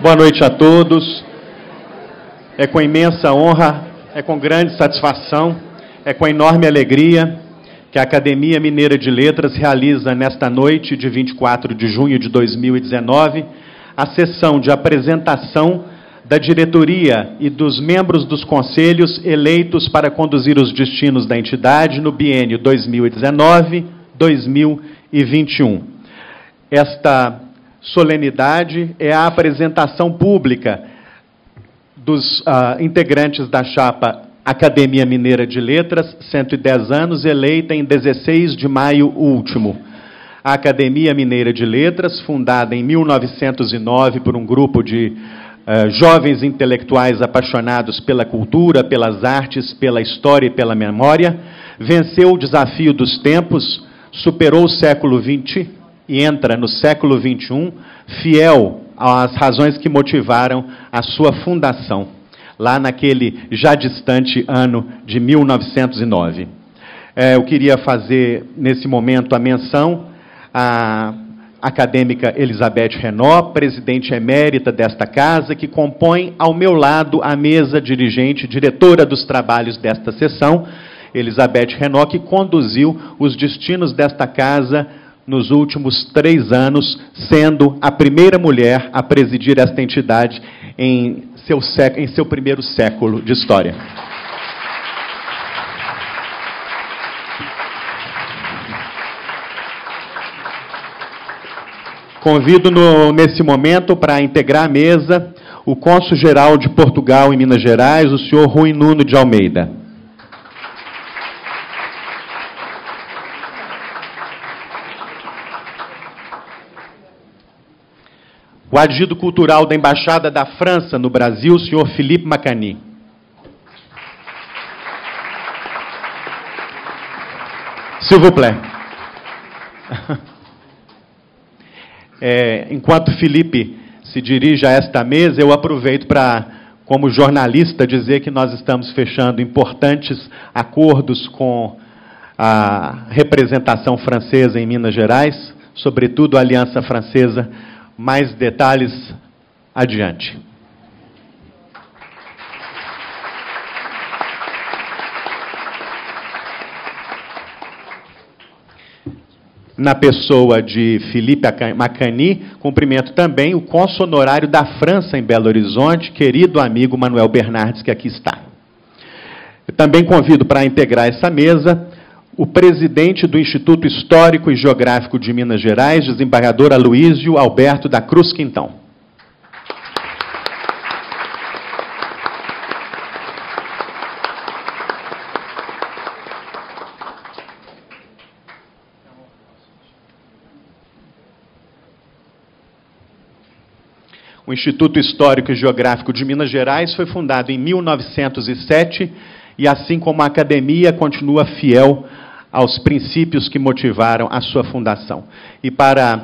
Boa noite a todos. É com imensa honra, é com grande satisfação, é com enorme alegria que a Academia Mineira de Letras realiza nesta noite de 24 de junho de 2019 a sessão de apresentação da diretoria e dos membros dos conselhos eleitos para conduzir os destinos da entidade no biênio 2019-2021. Esta solenidade é a apresentação pública dos integrantes da chapa Academia Mineira de Letras, 110 anos, eleita em 16 de maio último. A Academia Mineira de Letras, fundada em 1909 por um grupo de jovens intelectuais apaixonados pela cultura, pelas artes, pela história e pela memória, venceu o desafio dos tempos, superou o século XX e entra no século XXI, fiel às razões que motivaram a sua fundação, lá naquele já distante ano de 1909. Eu queria fazer, nesse momento, a menção à acadêmica Elizabeth Renaud, presidente emérita desta casa, que compõe ao meu lado a mesa dirigente, diretora dos trabalhos desta sessão, Elizabeth Renaud, que conduziu os destinos desta casa nos últimos 3 anos, sendo a primeira mulher a presidir esta entidade em seu primeiro século de história. Convido nesse momento para integrar a mesa o cônsul-geral de Portugal em Minas Gerais, o senhor Rui Nuno de Almeida. O adido cultural da Embaixada da França no Brasil, o senhor Philippe Macani. S'il vous plaît. Enquanto Felipe se dirige a esta mesa, eu aproveito para, como jornalista, dizer que nós estamos fechando importantes acordos com a representação francesa em Minas Gerais, sobretudo a Aliança Francesa. Mais detalhes adiante. Na pessoa de Philippe Macani, cumprimento também o cônsul honorário da França em Belo Horizonte, querido amigo Manuel Bernardes, que aqui está. Eu também convido para integrar essa mesa o presidente do Instituto Histórico e Geográfico de Minas Gerais, desembargador Aloísio Alberto da Cruz Quintão. O Instituto Histórico e Geográfico de Minas Gerais foi fundado em 1907 e, assim como a academia, continua fiel aos princípios que motivaram a sua fundação. E para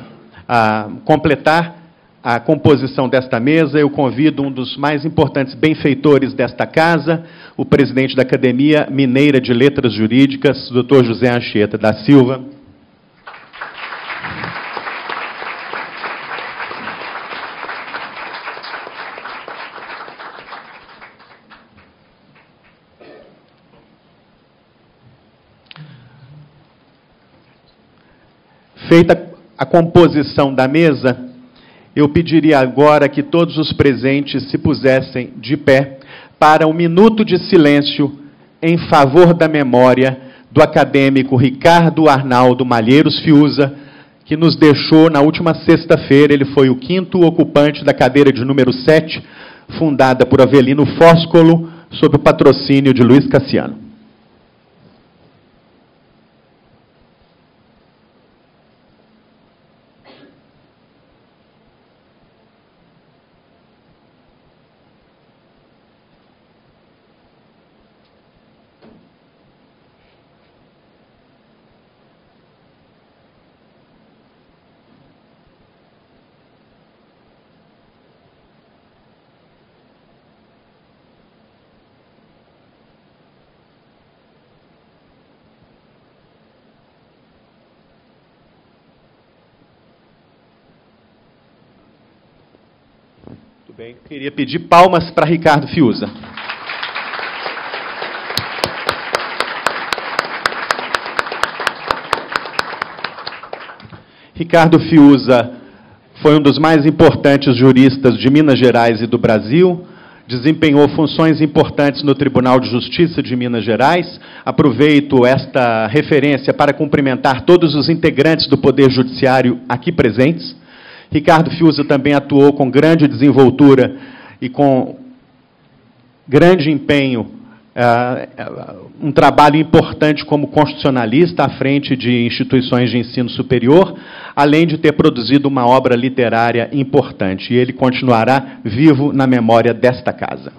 completar a composição desta mesa, eu convido um dos mais importantes benfeitores desta casa, o presidente da Academia Mineira de Letras Jurídicas, Dr. José Anchieta da Silva. Feita a composição da mesa, eu pediria agora que todos os presentes se pusessem de pé para um minuto de silêncio em favor da memória do acadêmico Ricardo Arnaldo Malheiros Fiuza, que nos deixou na última sexta-feira. Ele foi o 5º ocupante da cadeira de número 7, fundada por Avelino Fóscolo, sob o patrocínio de Luiz Cassiano. bem. Queria pedir palmas para Ricardo Fiuza. Ricardo Fiuza foi um dos mais importantes juristas de Minas Gerais e do Brasil, desempenhou funções importantes no Tribunal de Justiça de Minas Gerais. Aproveito esta referência para cumprimentar todos os integrantes do Poder Judiciário aqui presentes. Ricardo Fiuza também atuou com grande desenvoltura e com grande empenho, um trabalho importante como constitucionalista à frente de instituições de ensino superior, além de ter produzido uma obra literária importante. E ele continuará vivo na memória desta casa.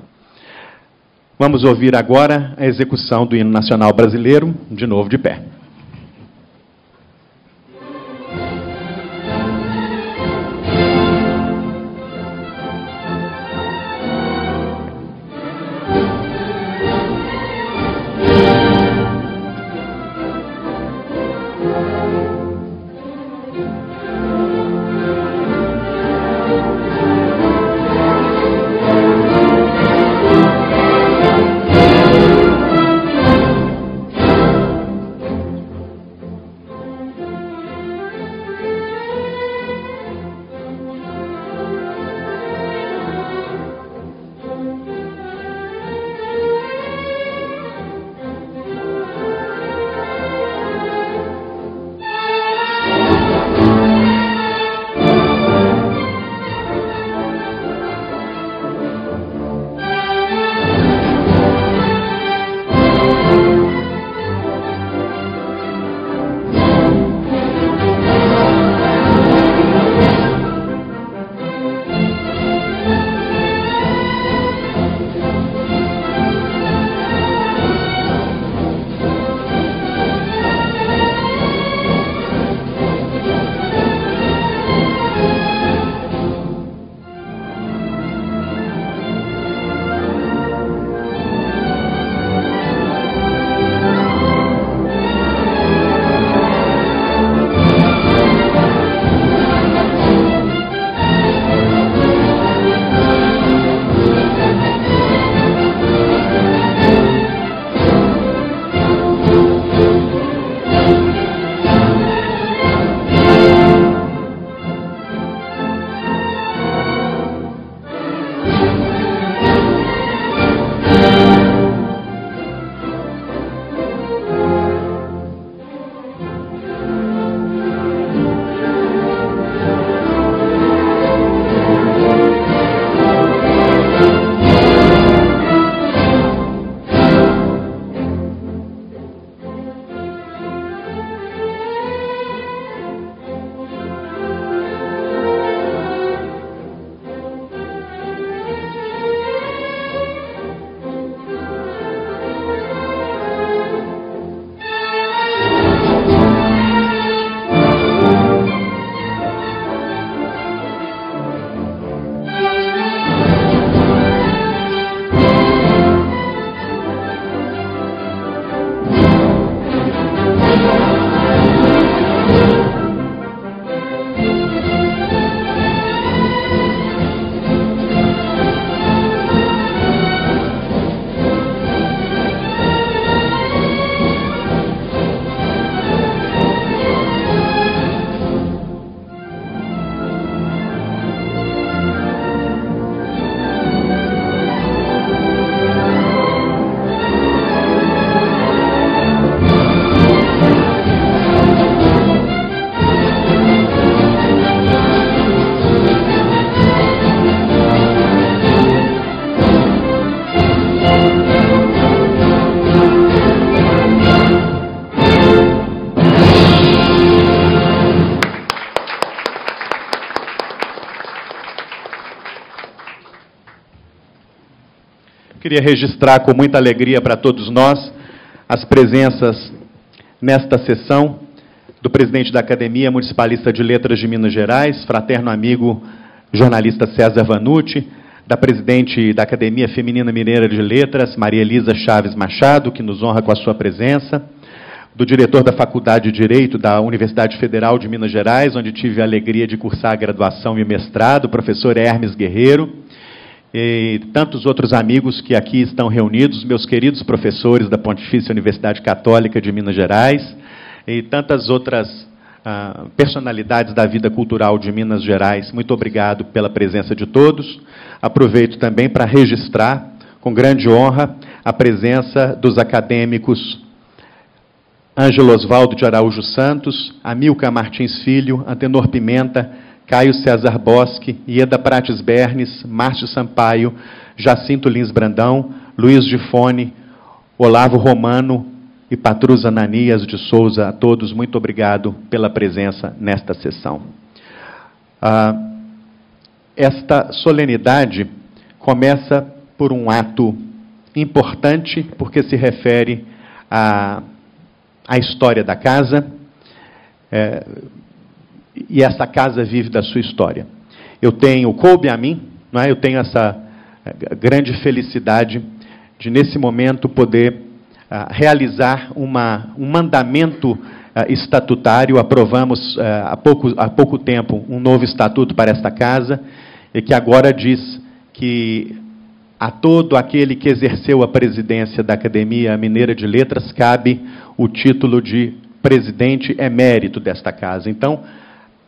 Vamos ouvir agora a execução do Hino Nacional Brasileiro, de novo de pé. Queria registrar com muita alegria para todos nós as presenças nesta sessão do presidente da Academia Municipalista de Letras de Minas Gerais, fraterno amigo jornalista César Vanucci, da presidente da Academia Feminina Mineira de Letras, Maria Elisa Chaves Machado, que nos honra com a sua presença, do diretor da Faculdade de Direito da Universidade Federal de Minas Gerais, onde tive a alegria de cursar a graduação e mestrado, professor Hermes Guerreiro, e tantos outros amigos que aqui estão reunidos, meus queridos professores da Pontifícia Universidade Católica de Minas Gerais, e tantas outras personalidades da vida cultural de Minas Gerais. Muito obrigado pela presença de todos. Aproveito também para registrar, com grande honra, a presença dos acadêmicos Ângelo Osvaldo de Araújo Santos, Amilcar Martins Filho, Antenor Pimenta, Caio César Bosque, Ieda Prates Bernes, Márcio Sampaio, Jacinto Lins Brandão, Luiz Gifone, Olavo Romano e Patrus Ananias de Souza. A todos, muito obrigado pela presença nesta sessão. Esta solenidade começa por um ato importante, porque se refere à história da casa, e essa casa vive da sua história. Coube a mim, não é? Eu tenho essa grande felicidade de, nesse momento, poder realizar um mandamento estatutário. Aprovamos há pouco tempo um novo estatuto para esta casa, e que agora diz que a todo aquele que exerceu a presidência da Academia Mineira de Letras cabe o título de presidente emérito desta casa. Então,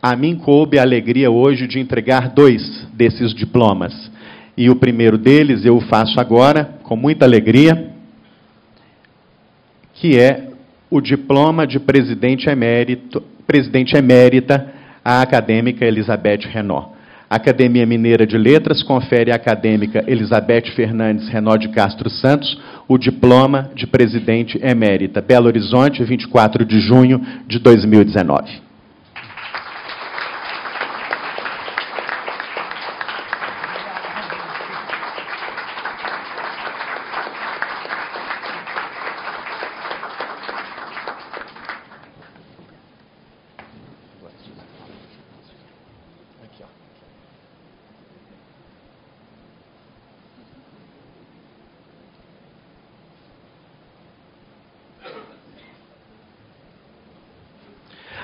a mim coube a alegria hoje de entregar 2 desses diplomas. E o primeiro deles eu o faço agora, com muita alegria, que é o diploma de presidente emérita à acadêmica Elizabeth Renaud. A Academia Mineira de Letras confere à acadêmica Elizabeth Fernandes Renaud de Castro Santos o diploma de presidente emérita. Belo Horizonte, 24 de junho de 2019.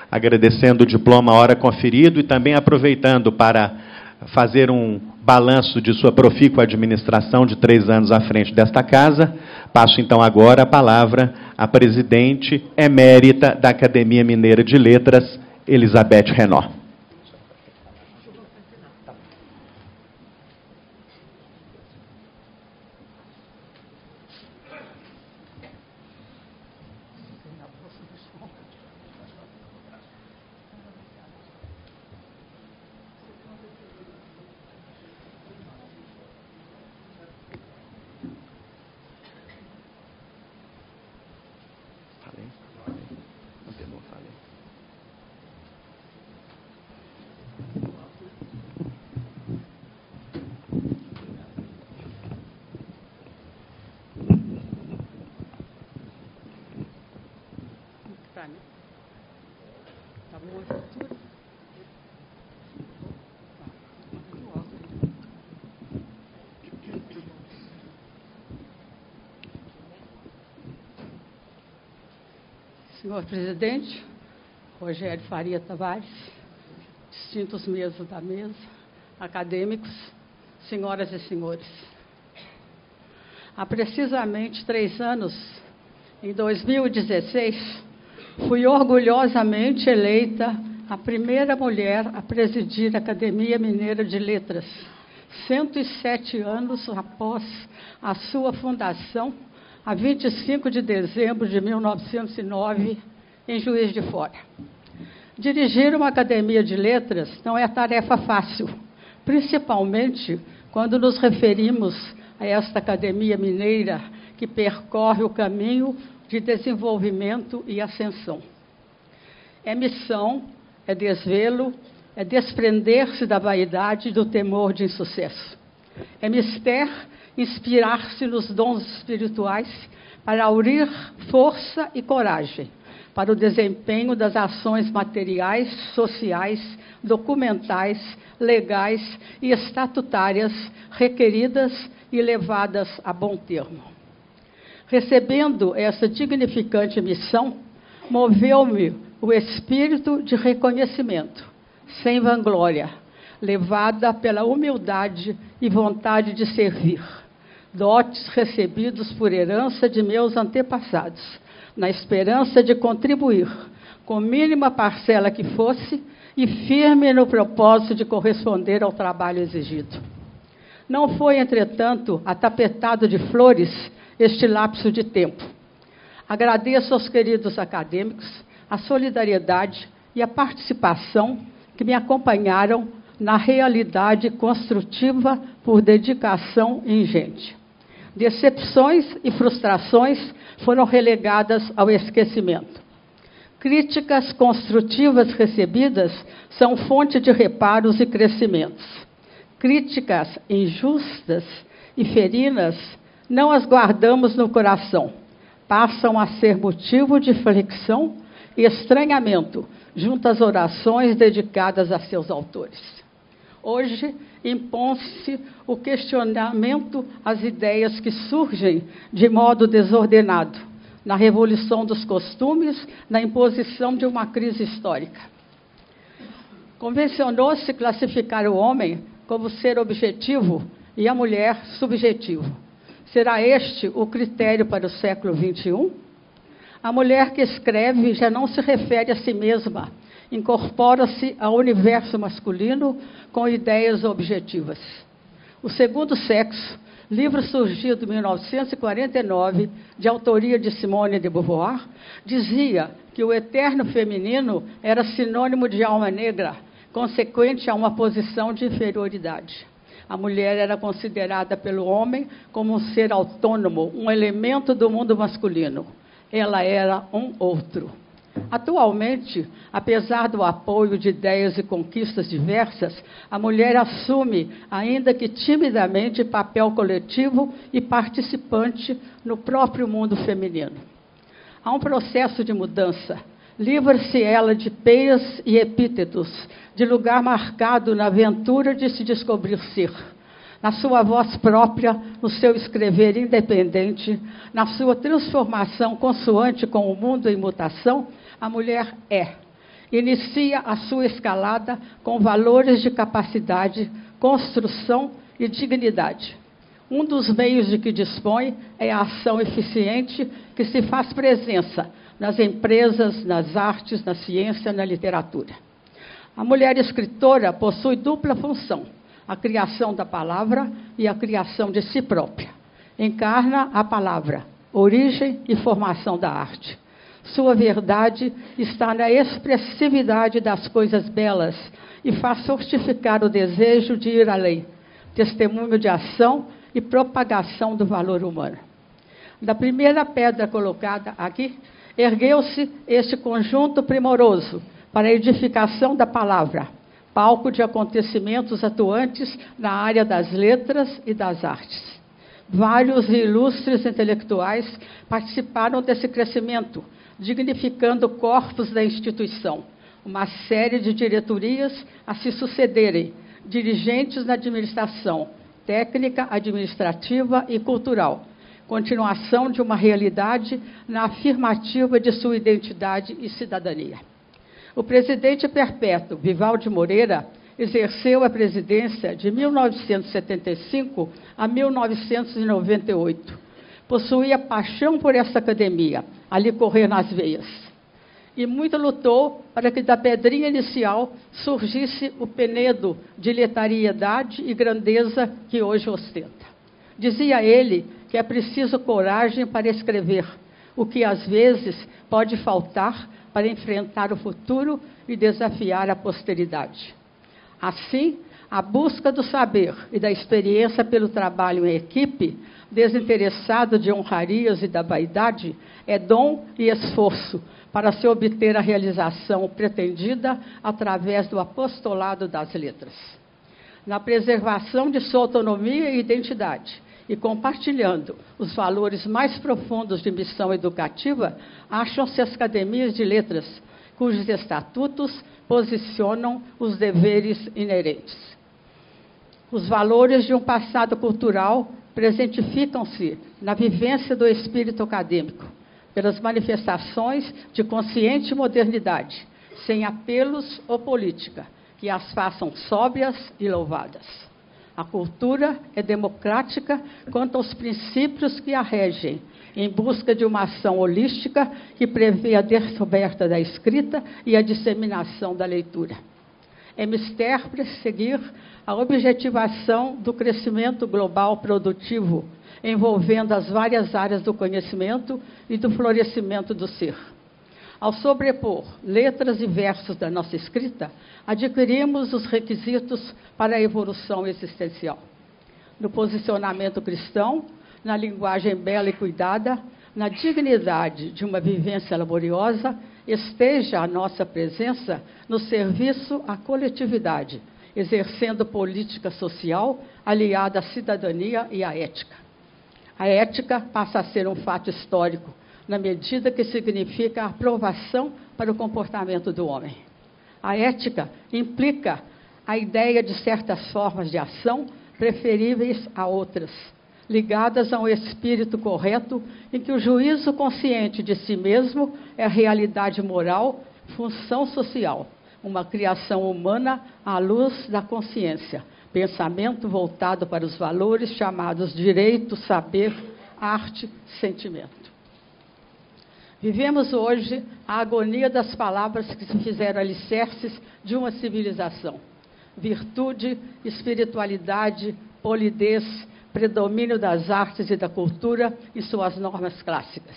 Agradecendo o diploma à hora conferido e também aproveitando para fazer um balanço de sua profícua administração de 3 anos à frente desta casa, passo então agora a palavra à presidente emérita da Academia Mineira de Letras, Elizabeth Renaud. Senhor presidente, Rogério Faria Tavares, distintos membros da mesa, acadêmicos, senhoras e senhores. Há precisamente 3 anos, em 2016, fui orgulhosamente eleita a primeira mulher a presidir a Academia Mineira de Letras, 107 anos após a sua fundação, a 25 de dezembro de 1909, em Juiz de Fora. Dirigir uma academia de letras não é tarefa fácil, principalmente quando nos referimos a esta academia mineira que percorre o caminho de desenvolvimento e ascensão. É missão, é desvelo, é desprender-se da vaidade e do temor de insucesso. É mister inspirar-se nos dons espirituais para aurir força e coragem para o desempenho das ações materiais, sociais, documentais, legais e estatutárias requeridas e levadas a bom termo. Recebendo essa dignificante missão, moveu-me o espírito de reconhecimento, sem vanglória, levada pela humildade e vontade de servir, dotes recebidos por herança de meus antepassados, na esperança de contribuir, com mínima parcela que fosse, e firme no propósito de corresponder ao trabalho exigido. Não foi, entretanto, atapetado de flores este lapso de tempo. Agradeço aos queridos acadêmicos a solidariedade e a participação que me acompanharam na realidade construtiva por dedicação ingente. Decepções e frustrações foram relegadas ao esquecimento. Críticas construtivas recebidas são fonte de reparos e crescimentos. Críticas injustas e ferinas não as guardamos no coração. Passam a ser motivo de flexão e estranhamento junto às orações dedicadas a seus autores. Hoje, impõe-se o questionamento às ideias que surgem de modo desordenado, na revolução dos costumes, na imposição de uma crise histórica. Convencionou-se classificar o homem como ser objetivo e a mulher subjetivo. Será este o critério para o século XXI? A mulher que escreve já não se refere a si mesma, incorpora-se ao universo masculino com ideias objetivas. O Segundo Sexo, livro surgido em 1949, de autoria de Simone de Beauvoir, dizia que o eterno feminino era sinônimo de alma negra, consequente a uma posição de inferioridade. A mulher era considerada pelo homem como um ser autônomo, um elemento do mundo masculino. Ela era um outro. Atualmente, apesar do apoio de ideias e conquistas diversas, a mulher assume, ainda que timidamente, papel coletivo e participante no próprio mundo feminino. Há um processo de mudança. Livra-se ela de peias e epítetos, de lugar marcado na aventura de se descobrir ser. Na sua voz própria, no seu escrever independente, na sua transformação consoante com o mundo em mutação, a mulher inicia a sua escalada com valores de capacidade, construção e dignidade. Um dos meios de que dispõe é a ação eficiente que se faz presença nas empresas, nas artes, na ciência, na literatura. A mulher escritora possui dupla função: a criação da palavra e a criação de si própria. Encarna a palavra, origem e formação da arte. Sua verdade está na expressividade das coisas belas e faz fortificar o desejo de ir além, testemunho de ação e propagação do valor humano. Da primeira pedra colocada aqui, ergueu-se este conjunto primoroso para a edificação da palavra, palco de acontecimentos atuantes na área das letras e das artes. Vários e ilustres intelectuais participaram desse crescimento, dignificando corpos da instituição, uma série de diretorias a se sucederem, dirigentes na administração, técnica, administrativa e cultural, continuação de uma realidade na afirmativa de sua identidade e cidadania. O presidente perpétuo, Vivaldi Moreira, exerceu a presidência de 1975 a 1998. Possuía paixão por essa academia, a lhe correr nas veias. E muito lutou para que da pedrinha inicial surgisse o penedo de letariedade e grandeza que hoje ostenta. Dizia ele que é preciso coragem para escrever, o que às vezes pode faltar para enfrentar o futuro e desafiar a posteridade. Assim, a busca do saber e da experiência pelo trabalho em equipe, desinteressado de honrarias e da vaidade, é dom e esforço para se obter a realização pretendida através do apostolado das letras. Na preservação de sua autonomia e identidade, e compartilhando os valores mais profundos de missão educativa, acham-se as academias de letras, cujos estatutos posicionam os deveres inerentes. Os valores de um passado cultural presentificam-se na vivência do espírito acadêmico, pelas manifestações de consciente modernidade, sem apelos ou política, que as façam sóbrias e louvadas. A cultura é democrática quanto aos princípios que a regem, em busca de uma ação holística que prevê a descoberta da escrita e a disseminação da leitura. É mister perseguir a objetivação do crescimento global produtivo, envolvendo as várias áreas do conhecimento e do florescimento do ser. Ao sobrepor letras e versos da nossa escrita, adquirimos os requisitos para a evolução existencial. No posicionamento cristão, na linguagem bela e cuidada, na dignidade de uma vivência laboriosa, esteja a nossa presença no serviço à coletividade, exercendo política social aliada à cidadania e à ética. A ética passa a ser um fato histórico, na medida que significa a aprovação para o comportamento do homem. A ética implica a ideia de certas formas de ação preferíveis a outras, ligadas a um espírito correto em que o juízo consciente de si mesmo é realidade moral, função social, uma criação humana à luz da consciência, pensamento voltado para os valores chamados direito, saber, arte, sentimento. Vivemos hoje a agonia das palavras que se fizeram alicerces de uma civilização. Virtude, espiritualidade, polidez, predomínio das artes e da cultura e suas normas clássicas.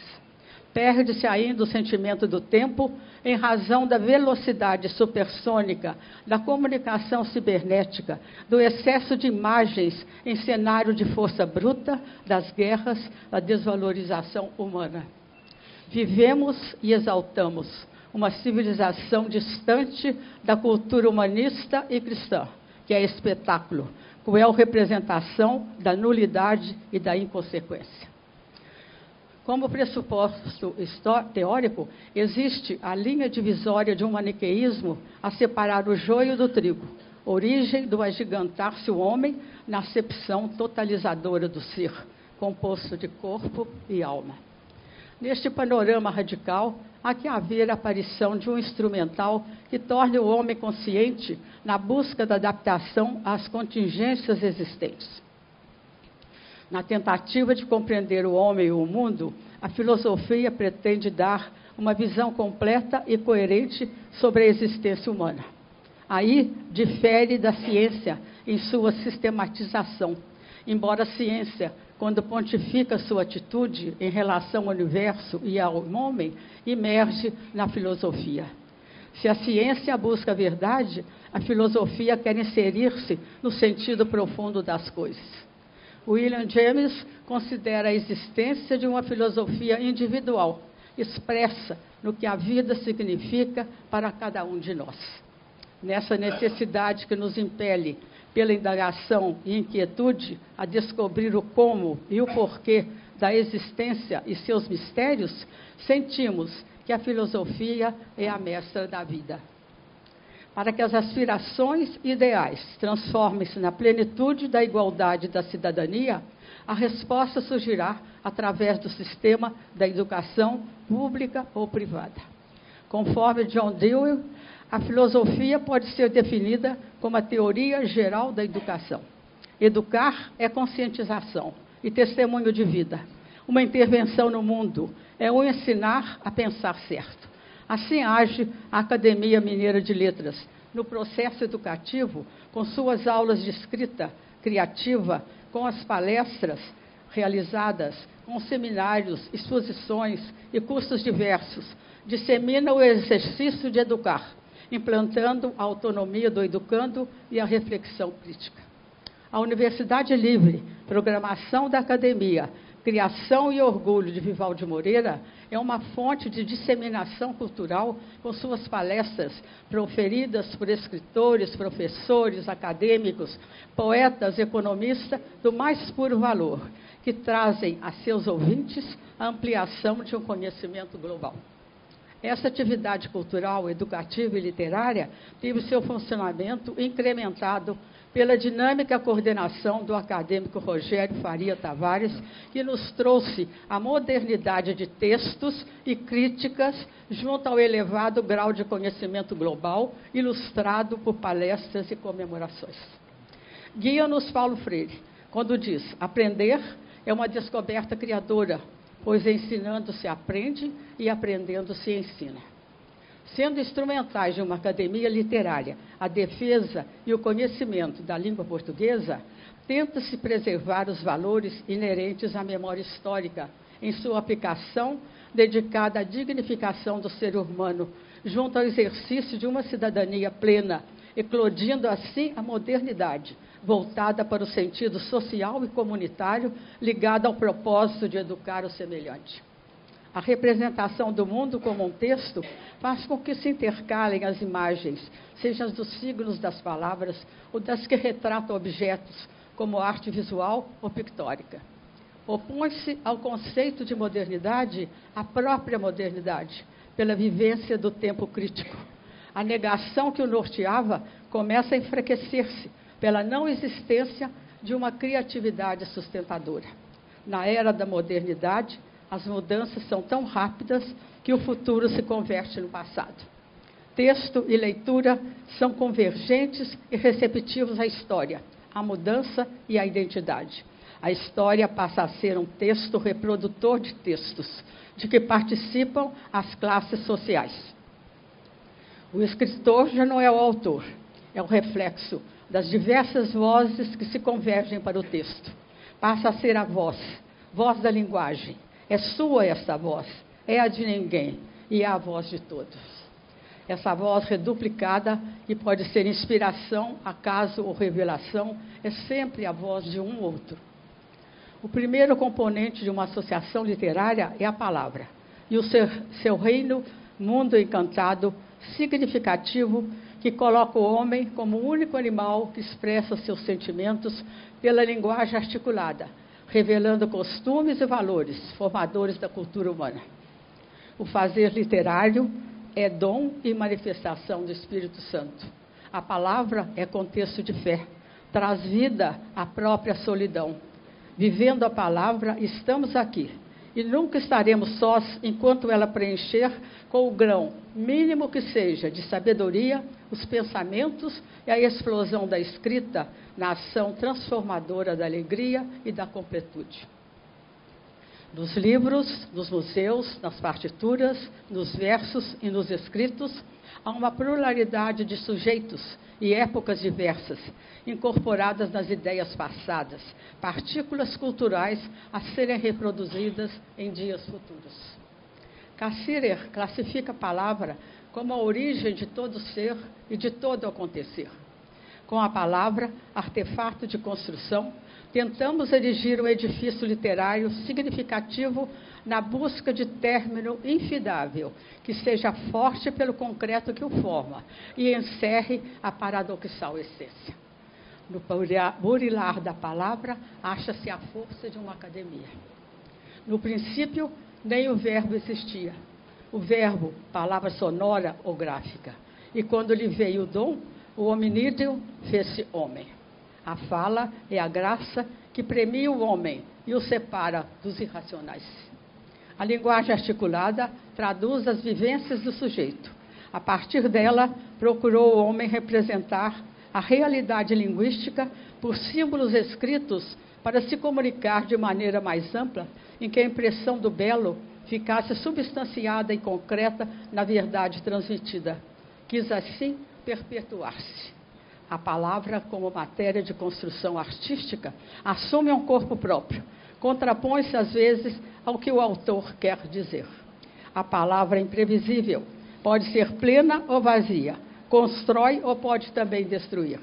Perde-se ainda o sentimento do tempo em razão da velocidade supersônica, da comunicação cibernética, do excesso de imagens em cenário de força bruta, das guerras, da desvalorização humana. Vivemos e exaltamos uma civilização distante da cultura humanista e cristã, que é espetáculo, cruel representação da nulidade e da inconsequência. Como pressuposto teórico, existe a linha divisória de um maniqueísmo a separar o joio do trigo, origem do agigantar-se o homem na acepção totalizadora do ser, composto de corpo e alma. Neste panorama radical, há que haver a aparição de um instrumental que torne o homem consciente na busca da adaptação às contingências existentes. Na tentativa de compreender o homem e o mundo, a filosofia pretende dar uma visão completa e coerente sobre a existência humana. Aí difere da ciência em sua sistematização, embora a ciência, quando pontifica sua atitude em relação ao universo e ao homem, emerge na filosofia. Se a ciência busca a verdade, a filosofia quer inserir-se no sentido profundo das coisas. William James considera a existência de uma filosofia individual, expressa no que a vida significa para cada um de nós. Nessa necessidade que nos impele, pela indagação e inquietude, a descobrir o como e o porquê da existência e seus mistérios, sentimos que a filosofia é a mestra da vida. Para que as aspirações ideais transformem-se na plenitude da igualdade da cidadania, a resposta surgirá através do sistema da educação pública ou privada. Conforme John Dewey, a filosofia pode ser definida como a teoria geral da educação. Educar é conscientização e testemunho de vida. Uma intervenção no mundo é o ensinar a pensar certo. Assim age a Academia Mineira de Letras, no processo educativo, com suas aulas de escrita criativa, com as palestras realizadas, com seminários, exposições e cursos diversos, dissemina o exercício de educar, implantando a autonomia do educando e a reflexão crítica. A Universidade Livre, programação da academia, criação e orgulho de Vivaldi Moreira, é uma fonte de disseminação cultural com suas palestras proferidas por escritores, professores, acadêmicos, poetas, economistas do mais puro valor, que trazem a seus ouvintes a ampliação de um conhecimento global. Essa atividade cultural, educativa e literária teve seu funcionamento incrementado pela dinâmica coordenação do acadêmico Rogério Faria Tavares, que nos trouxe a modernidade de textos e críticas junto ao elevado grau de conhecimento global, ilustrado por palestras e comemorações. Guia-nos Paulo Freire, quando diz: aprender é uma descoberta criadora, pois ensinando se aprende e aprendendo se ensina. Sendo instrumentais de uma academia literária, a defesa e o conhecimento da língua portuguesa, tenta-se preservar os valores inerentes à memória histórica, em sua aplicação dedicada à dignificação do ser humano, junto ao exercício de uma cidadania plena, eclodindo assim a modernidade, voltada para o sentido social e comunitário, ligada ao propósito de educar o semelhante. A representação do mundo como um texto faz com que se intercalem as imagens, sejam as dos signos das palavras ou das que retratam objetos, como arte visual ou pictórica. Opõe-se ao conceito de modernidade a própria modernidade, pela vivência do tempo crítico. A negação que o norteava começa a enfraquecer-se pela não existência de uma criatividade sustentadora. Na era da modernidade, as mudanças são tão rápidas que o futuro se converte no passado. Texto e leitura são convergentes e receptivos à história, à mudança e à identidade. A história passa a ser um texto reprodutor de textos, de que participam as classes sociais. O escritor já não é o autor, é o reflexo das diversas vozes que se convergem para o texto. Passa a ser a voz da linguagem. É sua essa voz, é a de ninguém e é a voz de todos. Essa voz reduplicada, que pode ser inspiração, acaso ou revelação, é sempre a voz de um outro. O primeiro componente de uma associação literária é a palavra, e o seu reino, mundo encantado, significativo, que coloca o homem como o único animal que expressa seus sentimentos pela linguagem articulada, revelando costumes e valores formadores da cultura humana. O fazer literário é dom e manifestação do Espírito Santo. A palavra é contexto de fé, traz vida à própria solidão. Vivendo a palavra, estamos aqui, e nunca estaremos sós enquanto ela preencher com o grão, mínimo que seja, de sabedoria, os pensamentos e a explosão da escrita na ação transformadora da alegria e da completude. Nos livros, nos museus, nas partituras, nos versos e nos escritos, há uma pluralidade de sujeitos e épocas diversas, incorporadas nas ideias passadas, partículas culturais a serem reproduzidas em dias futuros. Cassirer classifica a palavra como a origem de todo ser e de todo acontecer. Com a palavra, artefato de construção, tentamos erigir um edifício literário significativo na busca de término infidável, que seja forte pelo concreto que o forma e encerre a paradoxal essência. No burilar da palavra, acha-se a força de uma academia. No princípio, nem o verbo existia. O verbo, palavra sonora ou gráfica. E quando lhe veio o dom, o hominídeo fez-se homem. A fala é a graça que premia o homem e o separa dos irracionais. A linguagem articulada traduz as vivências do sujeito. A partir dela, procurou o homem representar a realidade linguística por símbolos escritos para se comunicar de maneira mais ampla, em que a impressão do belo ficasse substanciada e concreta na verdade transmitida. Quis assim perpetuar-se. A palavra, como matéria de construção artística, assume um corpo próprio, contrapõe-se às vezes ao que o autor quer dizer. A palavra é imprevisível, pode ser plena ou vazia, constrói ou pode também destruir.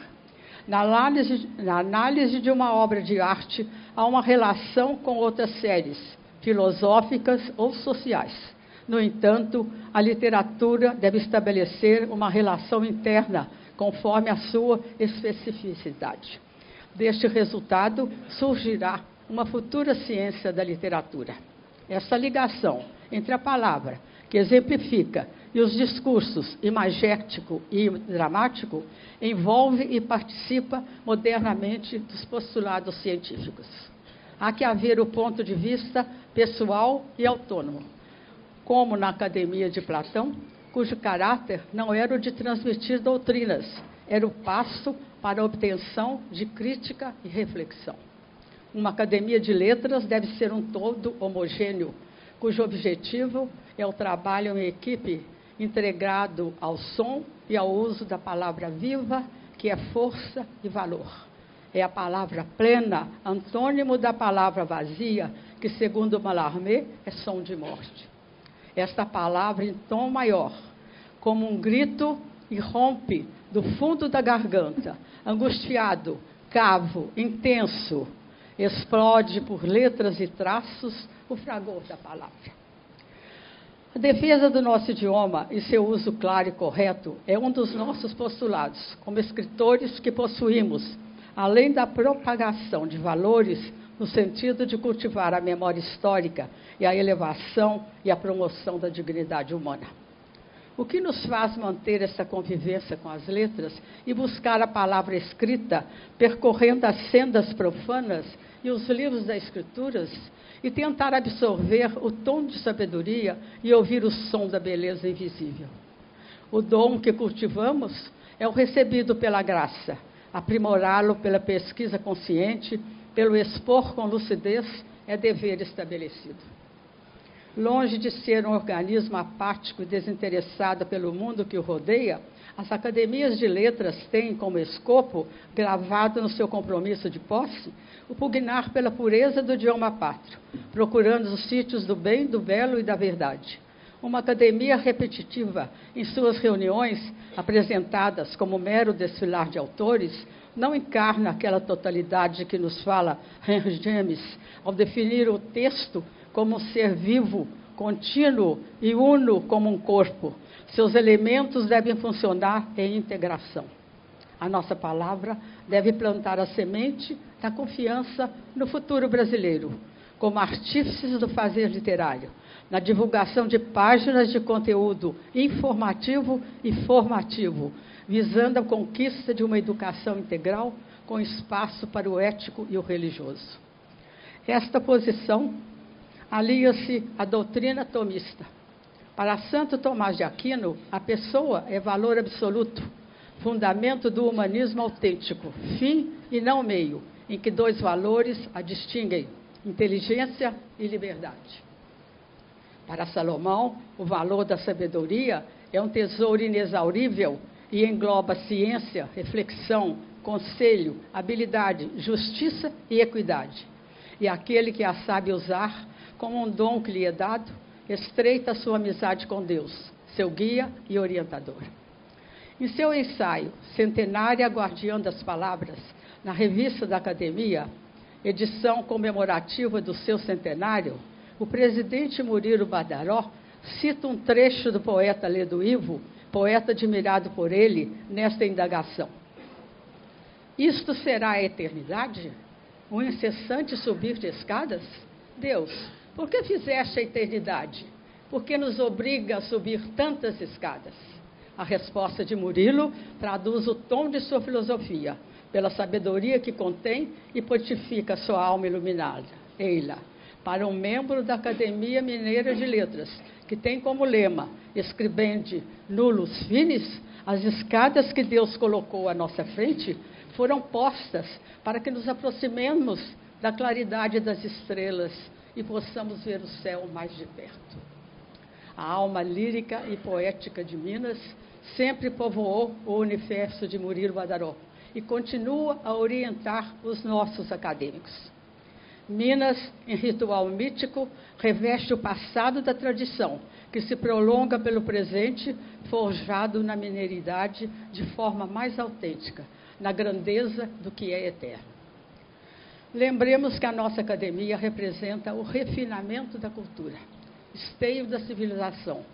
Na análise de uma obra de arte, há uma relação com outras séries, filosóficas ou sociais. No entanto, a literatura deve estabelecer uma relação interna, conforme a sua especificidade. Deste resultado, surgirá uma futura ciência da literatura. Essa ligação entre a palavra, que que exemplifica, e os discursos imagético e dramático envolve e participa modernamente dos postulados científicos. Há que haver o ponto de vista pessoal e autônomo, como na Academia de Platão, cujo caráter não era o de transmitir doutrinas, era o passo para a obtenção de crítica e reflexão. Uma academia de letras deve ser um todo homogêneo, cujo objetivo é o trabalho em equipe integrado ao som e ao uso da palavra viva, que é força e valor. É a palavra plena, antônimo da palavra vazia, que, segundo Mallarmé, é som de morte. Esta palavra, em tom maior, como um grito, irrompe do fundo da garganta, angustiado, cavo, intenso, explode por letras e traços o fragor da palavra. A defesa do nosso idioma e seu uso claro e correto é um dos nossos postulados, como escritores que possuímos, além da propagação de valores no sentido de cultivar a memória histórica e a elevação e a promoção da dignidade humana. O que nos faz manter essa convivência com as letras e buscar a palavra escrita, percorrendo as sendas profanas e os livros das Escrituras, e tentar absorver o tom de sabedoria e ouvir o som da beleza invisível. O dom que cultivamos é o recebido pela graça, aprimorá-lo pela pesquisa consciente, pelo expor com lucidez, é dever estabelecido. Longe de ser um organismo apático e desinteressado pelo mundo que o rodeia, as academias de letras têm como escopo, gravado no seu compromisso de posse, o pugnar pela pureza do idioma pátrio, procurando os sítios do bem, do belo e da verdade. Uma academia repetitiva, em suas reuniões, apresentadas como mero desfilar de autores, não encarna aquela totalidade que nos fala Henry James, ao definir o texto como um ser vivo, contínuo e uno como um corpo. Seus elementos devem funcionar em integração. A nossa palavra deve plantar a semente da confiança no futuro brasileiro, como artífices do fazer literário, na divulgação de páginas de conteúdo informativo e formativo, visando a conquista de uma educação integral com espaço para o ético e o religioso. Esta posição alia-se à doutrina tomista. Para Santo Tomás de Aquino, a pessoa é valor absoluto, fundamento do humanismo autêntico, fim e não meio, em que dois valores a distinguem, inteligência e liberdade. Para Salomão, o valor da sabedoria é um tesouro inexaurível e engloba ciência, reflexão, conselho, habilidade, justiça e equidade. E aquele que a sabe usar como um dom que lhe é dado, estreita a sua amizade com Deus, seu guia e orientador. Em seu ensaio, Centenária Guardiã das Palavras, na revista da Academia, edição comemorativa do seu centenário, o presidente Murilo Badaró cita um trecho do poeta Ledo Ivo, poeta admirado por ele, nesta indagação. Isto será a eternidade? Um incessante subir de escadas? Deus, por que fizeste a eternidade? Por que nos obriga a subir tantas escadas? A resposta de Murilo traduz o tom de sua filosofia, pela sabedoria que contém e pontifica sua alma iluminada. Eila, para um membro da Academia Mineira de Letras, que tem como lema, scribendi nullus finis, as escadas que Deus colocou à nossa frente foram postas para que nos aproximemos da claridade das estrelas e possamos ver o céu mais de perto. A alma lírica e poética de Minas sempre povoou o universo de Murilo Badaró e continua a orientar os nossos acadêmicos. Minas, em ritual mítico, reveste o passado da tradição, que se prolonga pelo presente, forjado na mineridade de forma mais autêntica, na grandeza do que é eterno. Lembremos que a nossa academia representa o refinamento da cultura, esteio da civilização,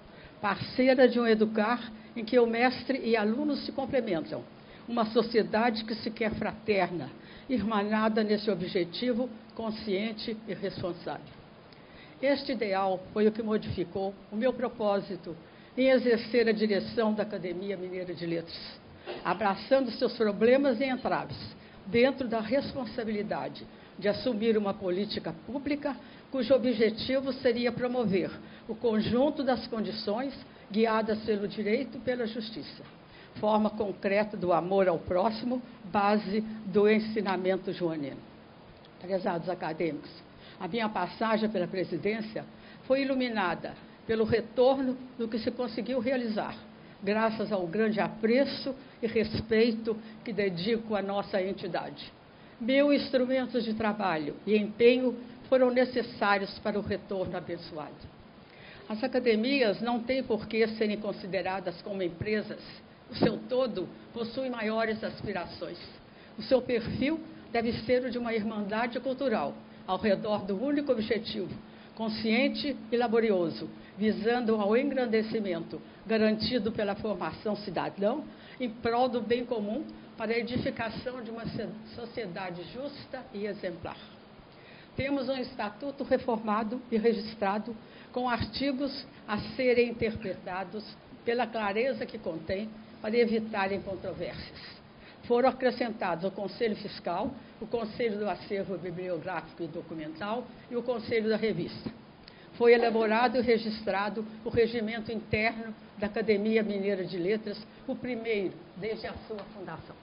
parceira de um educar em que o mestre e alunos se complementam, uma sociedade que se quer fraterna, irmanada nesse objetivo consciente e responsável. Este ideal foi o que modificou o meu propósito em exercer a direção da Academia Mineira de Letras, abraçando seus problemas e entraves, dentro da responsabilidade de assumir uma política pública cujo objetivo seria promover o conjunto das condições guiadas pelo direito e pela justiça, forma concreta do amor ao próximo, base do ensinamento joanino. Prezados acadêmicos, a minha passagem pela presidência foi iluminada pelo retorno do que se conseguiu realizar, graças ao grande apreço e respeito que dedico à nossa entidade. Meus instrumentos de trabalho e empenho foram necessários para o retorno abençoado. As academias não têm por que serem consideradas como empresas. O seu todo possui maiores aspirações. O seu perfil deve ser o de uma irmandade cultural, ao redor do único objetivo, consciente e laborioso, visando ao engrandecimento garantido pela formação cidadã em prol do bem comum para a edificação de uma sociedade justa e exemplar. Temos um estatuto reformado e registrado com artigos a serem interpretados pela clareza que contém para evitarem controvérsias. Foram acrescentados o Conselho Fiscal, o Conselho do Acervo Bibliográfico e Documental e o Conselho da Revista. Foi elaborado e registrado o regimento interno da Academia Mineira de Letras, o primeiro desde a sua fundação.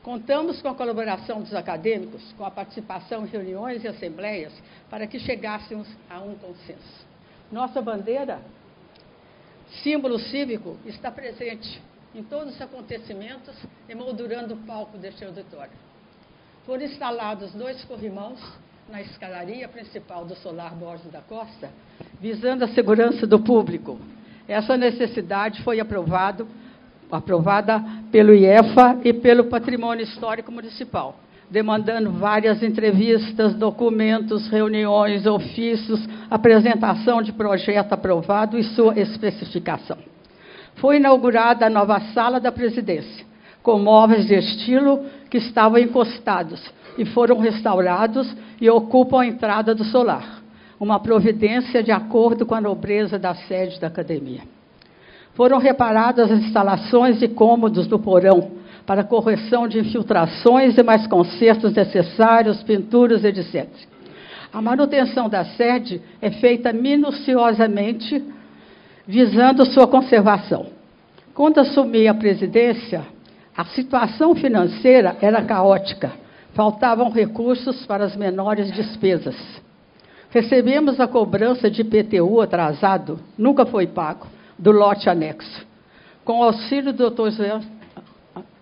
Contamos com a colaboração dos acadêmicos, com a participação em reuniões e assembleias, para que chegássemos a um consenso. Nossa bandeira, símbolo cívico, está presente em todos os acontecimentos, emoldurando o palco deste auditório. Foram instalados 2 corrimãos na escadaria principal do Solar Borges da Costa, visando a segurança do público. Essa necessidade foi aprovada pelo IEFA e pelo Patrimônio Histórico Municipal, demandando várias entrevistas, documentos, reuniões, ofícios, apresentação de projeto aprovado e sua especificação. Foi inaugurada a nova sala da presidência, com móveis de estilo que estavam encostados e foram restaurados e ocupam a entrada do solar, uma providência de acordo com a nobreza da sede da academia. Foram reparadas as instalações e cômodos do porão para correção de infiltrações e mais consertos necessários, pinturas, etc. A manutenção da sede é feita minuciosamente, visando sua conservação. Quando assumi a presidência, a situação financeira era caótica, faltavam recursos para as menores despesas. Recebemos a cobrança de IPTU atrasado, nunca foi pago, do lote anexo. Com o auxílio do Dr.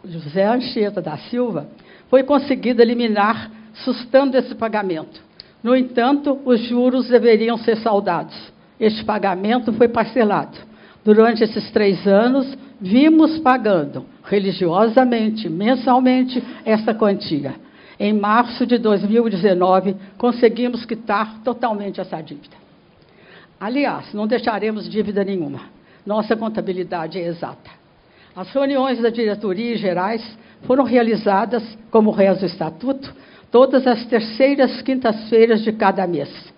José Anchieta da Silva, foi conseguido eliminar, sustando esse pagamento. No entanto, os juros deveriam ser saldados. Este pagamento foi parcelado. Durante esses 3 anos, vimos pagando, religiosamente, mensalmente, essa quantia. Em março de 2019, conseguimos quitar totalmente essa dívida. Aliás, não deixaremos dívida nenhuma. Nossa contabilidade é exata. As reuniões da diretoria e gerais foram realizadas, como reza o estatuto, todas as terceiras quintas-feiras de cada mês.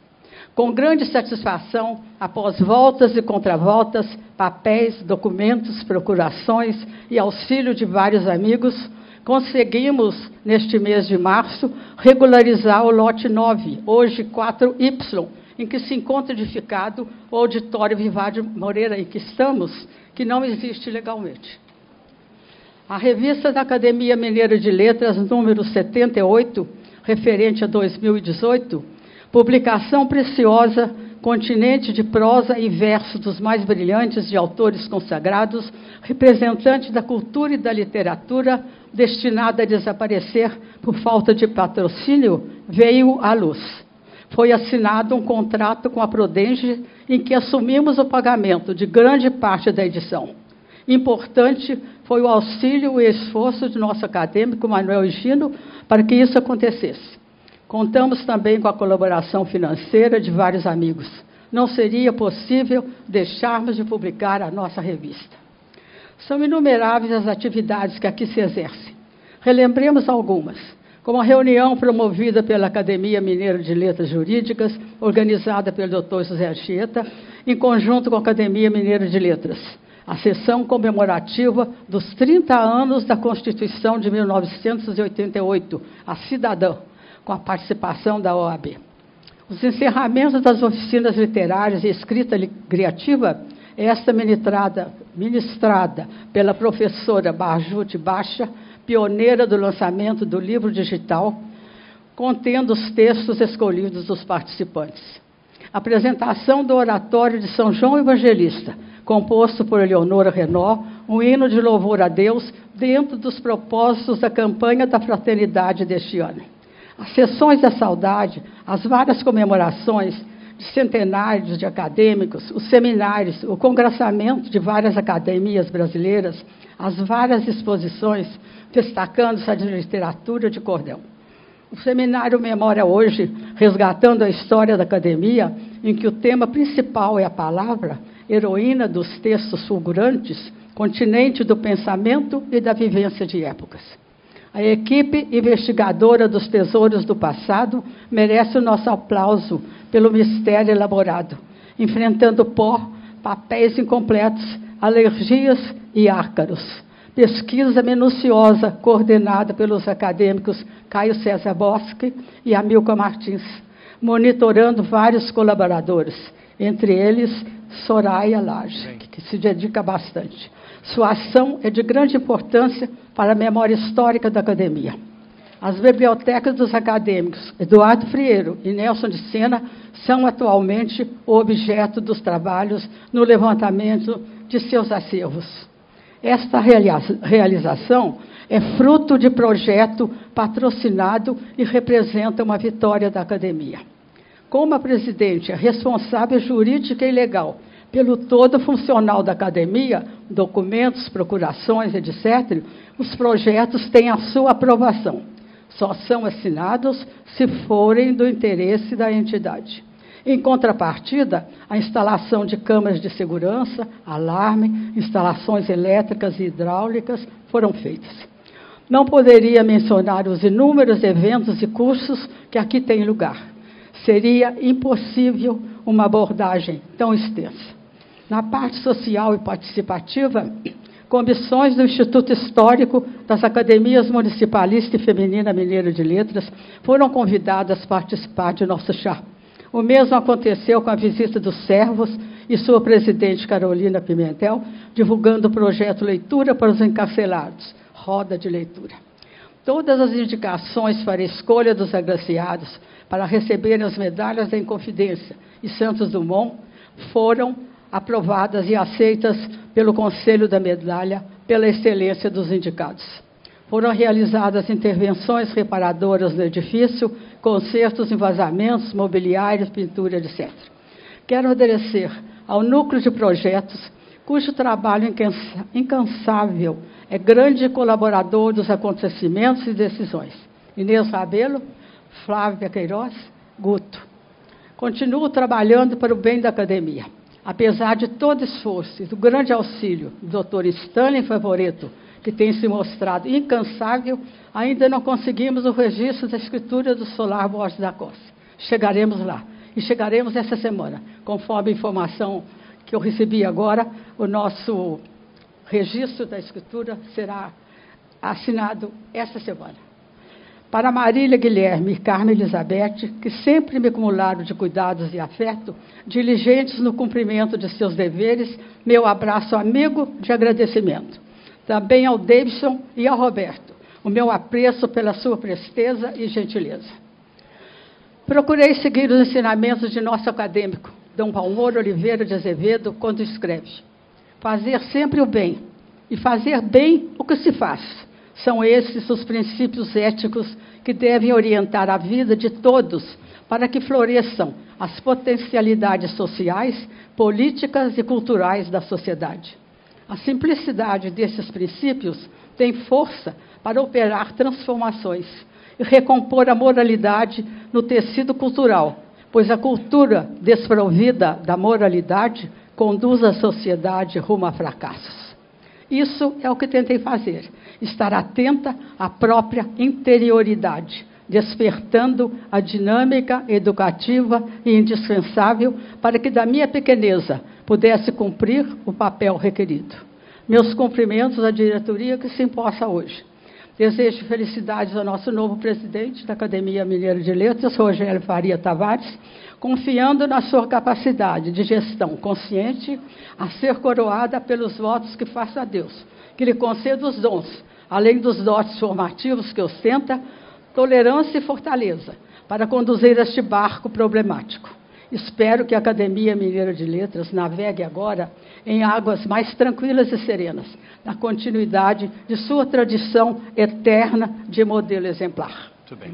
Com grande satisfação, após voltas e contravoltas, papéis, documentos, procurações e auxílio de vários amigos, conseguimos, neste mês de março, regularizar o lote 9, hoje 4Y, em que se encontra edificado o auditório Vivário Moreira, em que estamos, que não existe legalmente. A revista da Academia Mineira de Letras, número 78, referente a 2018, publicação preciosa, continente de prosa e verso dos mais brilhantes de autores consagrados, representante da cultura e da literatura, destinada a desaparecer por falta de patrocínio, veio à luz. Foi assinado um contrato com a Prodenge, em que assumimos o pagamento de grande parte da edição. Importante foi o auxílio e esforço de nosso acadêmico Manuel Higino para que isso acontecesse. Contamos também com a colaboração financeira de vários amigos. Não seria possível deixarmos de publicar a nossa revista. São inumeráveis as atividades que aqui se exercem. Relembremos algumas, Com a reunião promovida pela Academia Mineira de Letras Jurídicas, organizada pelo Dr. José Anchieta, em conjunto com a Academia Mineira de Letras, a sessão comemorativa dos 30 anos da Constituição de 1988, a Cidadã, com a participação da OAB. Os encerramentos das oficinas literárias e escrita criativa, esta ministrada pela professora Barjute Bacha, pioneira do lançamento do livro digital, contendo os textos escolhidos dos participantes. Apresentação do Oratório de São João Evangelista, composto por Eleonora Renault, um hino de louvor a Deus dentro dos propósitos da campanha da fraternidade deste ano. As sessões da saudade, as várias comemorações de centenários de acadêmicos, os seminários, o congressamento de várias academias brasileiras, as várias exposições, destacando-se a de literatura de cordel. O seminário Memória Hoje, resgatando a história da academia, em que o tema principal é a palavra, heroína dos textos fulgurantes, continente do pensamento e da vivência de épocas. A equipe investigadora dos tesouros do passado merece o nosso aplauso pelo mistério elaborado, enfrentando pó, papéis incompletos, alergias e ácaros. Pesquisa minuciosa coordenada pelos acadêmicos Caio César Bosque e Amilcar Martins, monitorando vários colaboradores, entre eles Soraya Lage, que se dedica bastante. Sua ação é de grande importância para a memória histórica da academia. As bibliotecas dos acadêmicos Eduardo Frieiro e Nelson de Sena são atualmente o objeto dos trabalhos no levantamento de seus acervos. Esta realização é fruto de projeto patrocinado e representa uma vitória da academia. Como a presidente é responsável jurídica e legal pelo todo funcional da academia, documentos, procurações, etc., os projetos têm a sua aprovação. Só são assinados se forem do interesse da entidade. Em contrapartida, a instalação de câmaras de segurança, alarme, instalações elétricas e hidráulicas foram feitas. Não poderia mencionar os inúmeros eventos e cursos que aqui têm lugar. Seria impossível uma abordagem tão extensa. Na parte social e participativa, comissões do Instituto Histórico das Academias Municipalista e Feminina Mineira de Letras foram convidadas a participar de nosso chá. O mesmo aconteceu com a visita dos servos e sua presidente Carolina Pimentel, divulgando o projeto Leitura para os Encarcelados, roda de leitura. Todas as indicações para a escolha dos agraciados para receberem as medalhas da Inconfidência e Santos Dumont foram aprovadas e aceitas pelo Conselho da Medalha pela excelência dos indicados. Foram realizadas intervenções reparadoras no edifício, consertos em vazamentos, mobiliários, pintura, etc. Quero agradecer ao núcleo de projetos, cujo trabalho incansável é grande colaborador dos acontecimentos e decisões. Inês Rabelo, Flávia Queiroz, Guto. Continuo trabalhando para o bem da academia. Apesar de todo esforço e do grande auxílio do Dr. Stanley Favoreto, que tem se mostrado incansável, ainda não conseguimos o registro da escritura do Solar Borges da Costa. Chegaremos lá. E chegaremos essa semana. Conforme a informação que eu recebi agora, o nosso registro da escritura será assinado essa semana. Para Marília Guilherme e Carmen Elizabeth, que sempre me acumularam de cuidados e afeto, diligentes no cumprimento de seus deveres, meu abraço amigo de agradecimento. Também ao Davidson e ao Roberto, o meu apreço pela sua presteza e gentileza. Procurei seguir os ensinamentos de nosso acadêmico, Dom Valmor Oliveira de Azevedo, quando escreve: fazer sempre o bem, e fazer bem o que se faz. São esses os princípios éticos que devem orientar a vida de todos para que floresçam as potencialidades sociais, políticas e culturais da sociedade. A simplicidade desses princípios tem força para operar transformações e recompor a moralidade no tecido cultural, pois a cultura desprovida da moralidade conduz a sociedade rumo a fracassos. Isso é o que tentei fazer, estar atenta à própria interioridade, despertando a dinâmica educativa e indispensável para que, da minha pequeneza, pudesse cumprir o papel requerido. Meus cumprimentos à diretoria que se imposta hoje. Desejo felicidades ao nosso novo presidente da Academia Mineira de Letras, Rogério Faria Tavares, confiando na sua capacidade de gestão consciente a ser coroada pelos votos que faça a Deus, que lhe conceda os dons, além dos dotes formativos que ostenta, tolerância e fortaleza, para conduzir este barco problemático. Espero que a Academia Mineira de Letras navegue agora em águas mais tranquilas e serenas, na continuidade de sua tradição eterna de modelo exemplar. Muito bem.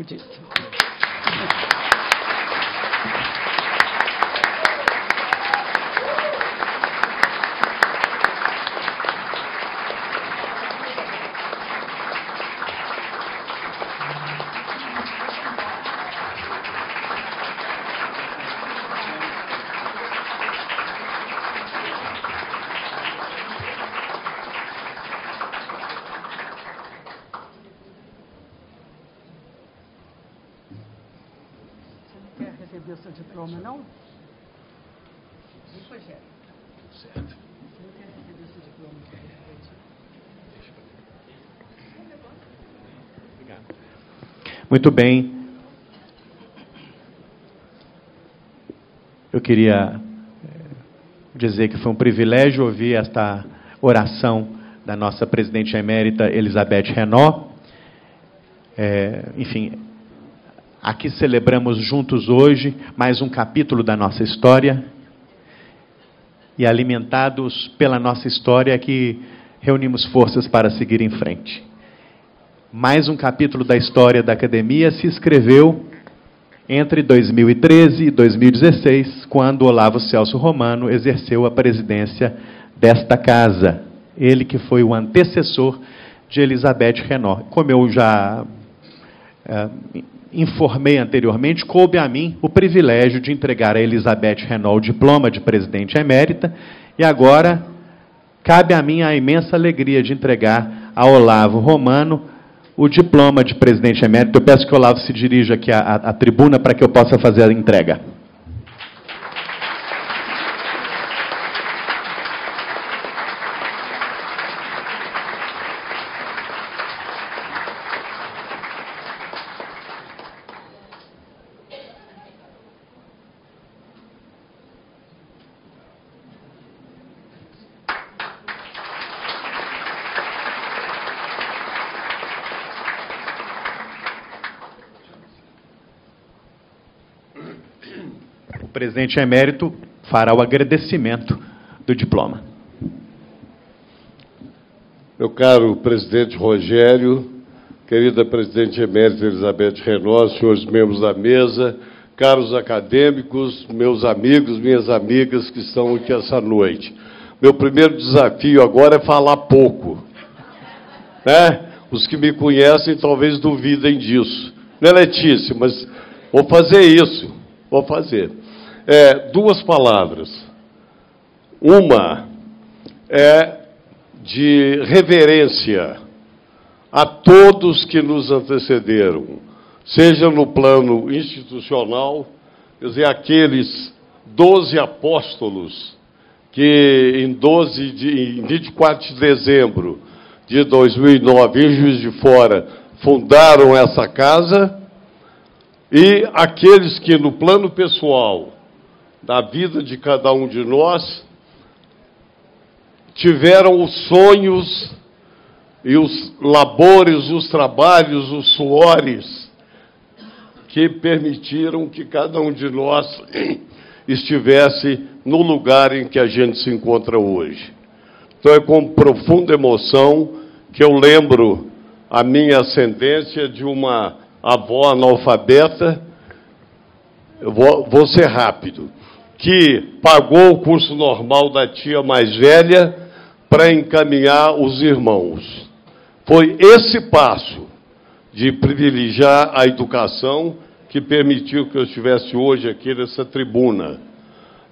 Quer receber o seu diploma, não? Rogério. Certo. Você não quer receber o seu diploma? Obrigado. Muito bem. Eu queria dizer que foi um privilégio ouvir esta oração da nossa presidente emérita, Elizabeth Renault. Enfim, aqui celebramos juntos hoje mais um capítulo da nossa história e, alimentados pela nossa história, que reunimos forças para seguir em frente. Mais um capítulo da história da Academia se escreveu entre 2013 e 2016, quando Olavo Celso Romano exerceu a presidência desta casa. Ele que foi o antecessor de Elizabeth Renault. Como eu já informei anteriormente, coube a mim o privilégio de entregar a Elizabeth Renault o diploma de presidente emérita, e agora cabe a mim a imensa alegria de entregar a Olavo Romano o diploma de presidente emérito. Eu peço que o Olavo se dirija aqui à tribuna para que eu possa fazer a entrega. O presidente emérito fará o agradecimento do diploma. Meu caro presidente Rogério, querida presidente emérita Elizabeth Renault, senhores membros da mesa, caros acadêmicos, meus amigos, minhas amigas que estão aqui essa noite. Meu primeiro desafio agora é falar pouco, né? Os que me conhecem talvez duvidem disso. Não é, Letícia? Mas vou fazer isso, vou fazer. Duas palavras. Uma é de reverência a todos que nos antecederam, seja no plano institucional, quer dizer, aqueles 12 apóstolos que em 24 de dezembro de 2009, em Juiz de Fora, fundaram essa casa, e aqueles que, no plano pessoal, da vida de cada um de nós, tiveram os sonhos e os labores, os trabalhos, os suores que permitiram que cada um de nós estivesse no lugar em que a gente se encontra hoje. Então, é com profunda emoção que eu lembro a minha ascendência de uma avó analfabeta, eu vou ser rápido, que pagou o curso normal da tia mais velha para encaminhar os irmãos. Foi esse passo de privilegiar a educação que permitiu que eu estivesse hoje aqui nessa tribuna.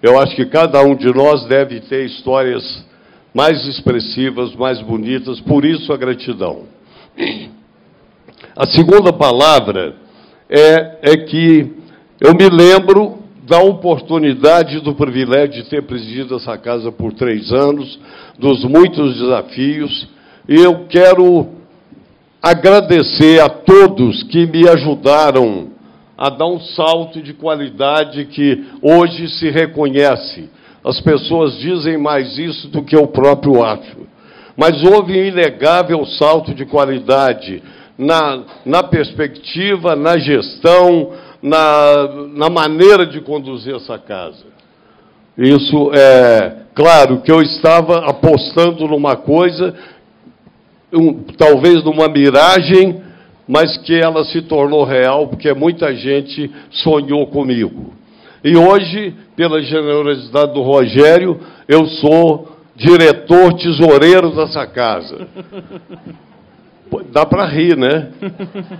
Eu acho que cada um de nós deve ter histórias mais expressivas, mais bonitas, por isso a gratidão. A segunda palavra é que eu me lembro da oportunidade e do privilégio de ter presidido essa casa por 3 anos, dos muitos desafios, e eu quero agradecer a todos que me ajudaram a dar um salto de qualidade que hoje se reconhece. As pessoas dizem mais isso do que eu próprio acho. Mas houve um inegável salto de qualidade na perspectiva, na gestão, na maneira de conduzir essa casa. Isso é claro que eu estava apostando numa coisa, talvez numa miragem, mas que ela se tornou real, porque muita gente sonhou comigo. E hoje, pela generosidade do Rogério, eu sou diretor tesoureiro dessa casa. Dá para rir, né?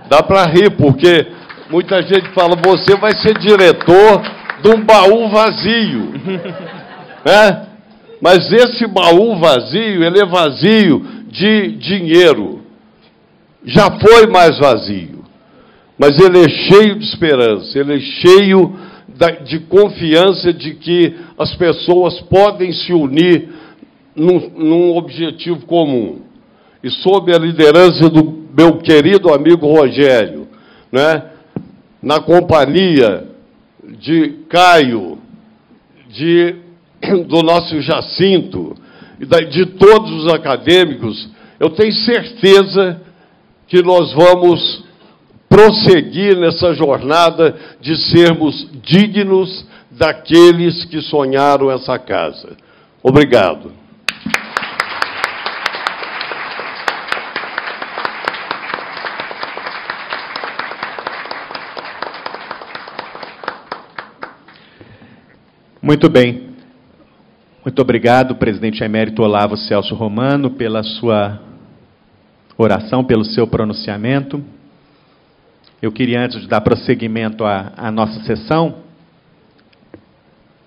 Dá para rir, porque muita gente fala, você vai ser diretor de um baú vazio. Né? Mas esse baú vazio, ele é vazio de dinheiro. Já foi mais vazio. Mas ele é cheio de esperança, ele é cheio de confiança de que as pessoas podem se unir num objetivo comum. E sob a liderança do meu querido amigo Rogério, né, na companhia de Caio, do nosso Jacinto, e de todos os acadêmicos, eu tenho certeza que nós vamos prosseguir nessa jornada de sermos dignos daqueles que sonharam essa casa. Obrigado. Muito bem. Muito obrigado, presidente emérito Olavo Celso Romano, pela sua oração, pelo seu pronunciamento. Eu queria, antes de dar prosseguimento à nossa sessão,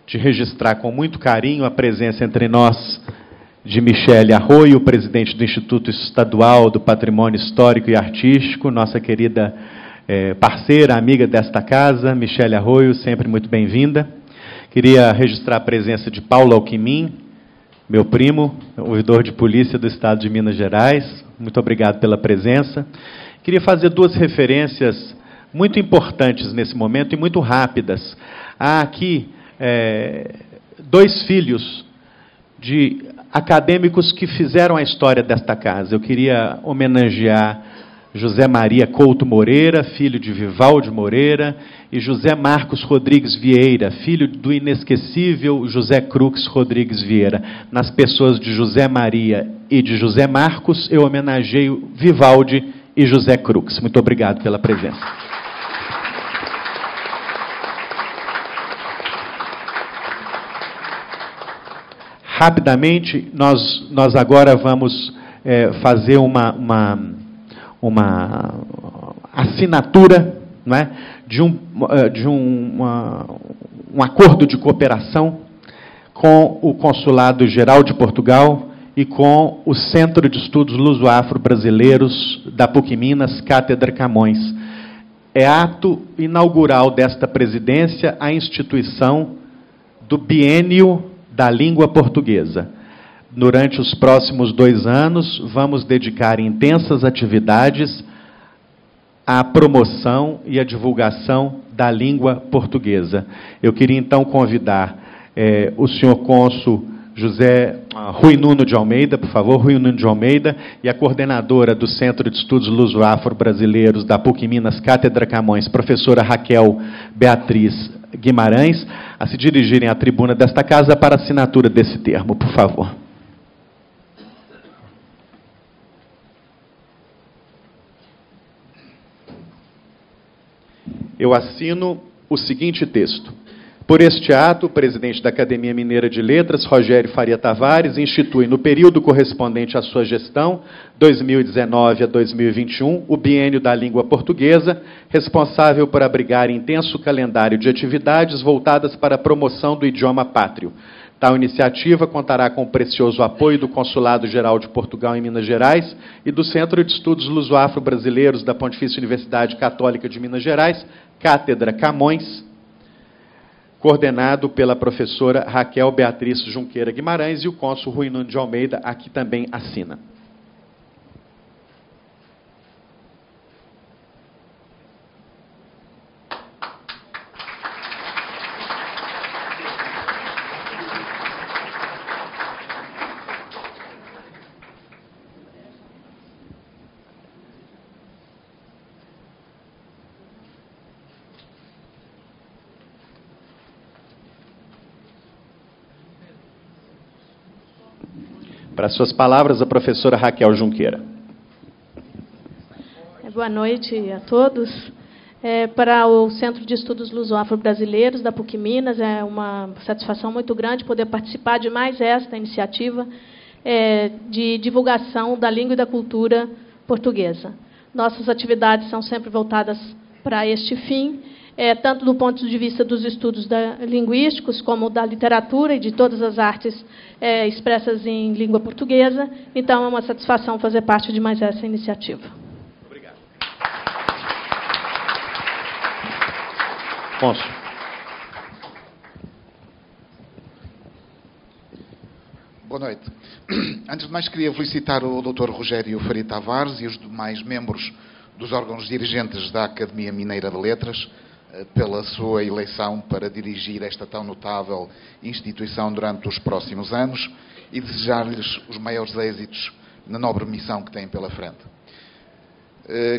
de registrar com muito carinho a presença entre nós de Michele Arroio, presidente do Instituto Estadual do Patrimônio Histórico e Artístico, nossa querida parceira, amiga desta casa. Michele Arroio, sempre muito bem-vinda. Queria registrar a presença de Paulo Alquimim, meu primo, ouvidor de polícia do Estado de Minas Gerais. Muito obrigado pela presença. Queria fazer 2 referências muito importantes nesse momento e muito rápidas. Há aqui 2 filhos de acadêmicos que fizeram a história desta casa. Eu queria homenagear José Maria Couto Moreira, filho de Vivaldi Moreira, e José Marcos Rodrigues Vieira, filho do inesquecível José Crux Rodrigues Vieira. Nas pessoas de José Maria e de José Marcos, eu homenageio Vivaldi e José Crux. Muito obrigado pela presença. Rapidamente, nós agora vamos fazer uma assinatura, não é, de um acordo de cooperação com o Consulado-Geral de Portugal e com o Centro de Estudos Luso-Afro-Brasileiros da PUC Minas, Cátedra Camões. É ato inaugural desta presidência a instituição do Biênio da Língua Portuguesa. Durante os próximos 2 anos, vamos dedicar intensas atividades à promoção e à divulgação da língua portuguesa. Eu queria, então, convidar o senhor cônsul Rui Nuno de Almeida, por favor, Rui Nuno de Almeida, e a coordenadora do Centro de Estudos Luso-Afro-Brasileiros da PUC Minas, Cátedra Camões, professora Raquel Beatriz Guimarães, a se dirigirem à tribuna desta casa para a assinatura desse termo, por favor. Eu assino o seguinte texto. Por este ato, o presidente da Academia Mineira de Letras, Rogério Faria Tavares, institui, no período correspondente à sua gestão, 2019 a 2021, o Biênio da Língua Portuguesa, responsável por abrigar intenso calendário de atividades voltadas para a promoção do idioma pátrio. Tal iniciativa contará com o precioso apoio do Consulado Geral de Portugal em Minas Gerais e do Centro de Estudos Luso-Afro-Brasileiros da Pontifícia Universidade Católica de Minas Gerais, Cátedra Camões, coordenado pela professora Raquel Beatriz Junqueira Guimarães, e o cônsul Rui Nuno de Almeida aqui também assina. Para suas palavras, a professora Raquel Junqueira. Boa noite a todos. Para o Centro de Estudos Luso-Afro-Brasileiros da PUC Minas, é uma satisfação muito grande poder participar de mais esta iniciativa de divulgação da língua e da cultura portuguesa. Nossas atividades são sempre voltadas para este fim, tanto do ponto de vista dos estudos linguísticos, como da literatura e de todas as artes expressas em língua portuguesa. Então, é uma satisfação fazer parte de mais essa iniciativa. Obrigado. Cônsul. Boa noite. Antes de mais, queria felicitar o Dr. Rogério Faria Tavares e os demais membros dos órgãos dirigentes da Academia Mineira de Letras pela sua eleição para dirigir esta tão notável instituição durante os próximos anos e desejar-lhes os maiores êxitos na nobre missão que têm pela frente.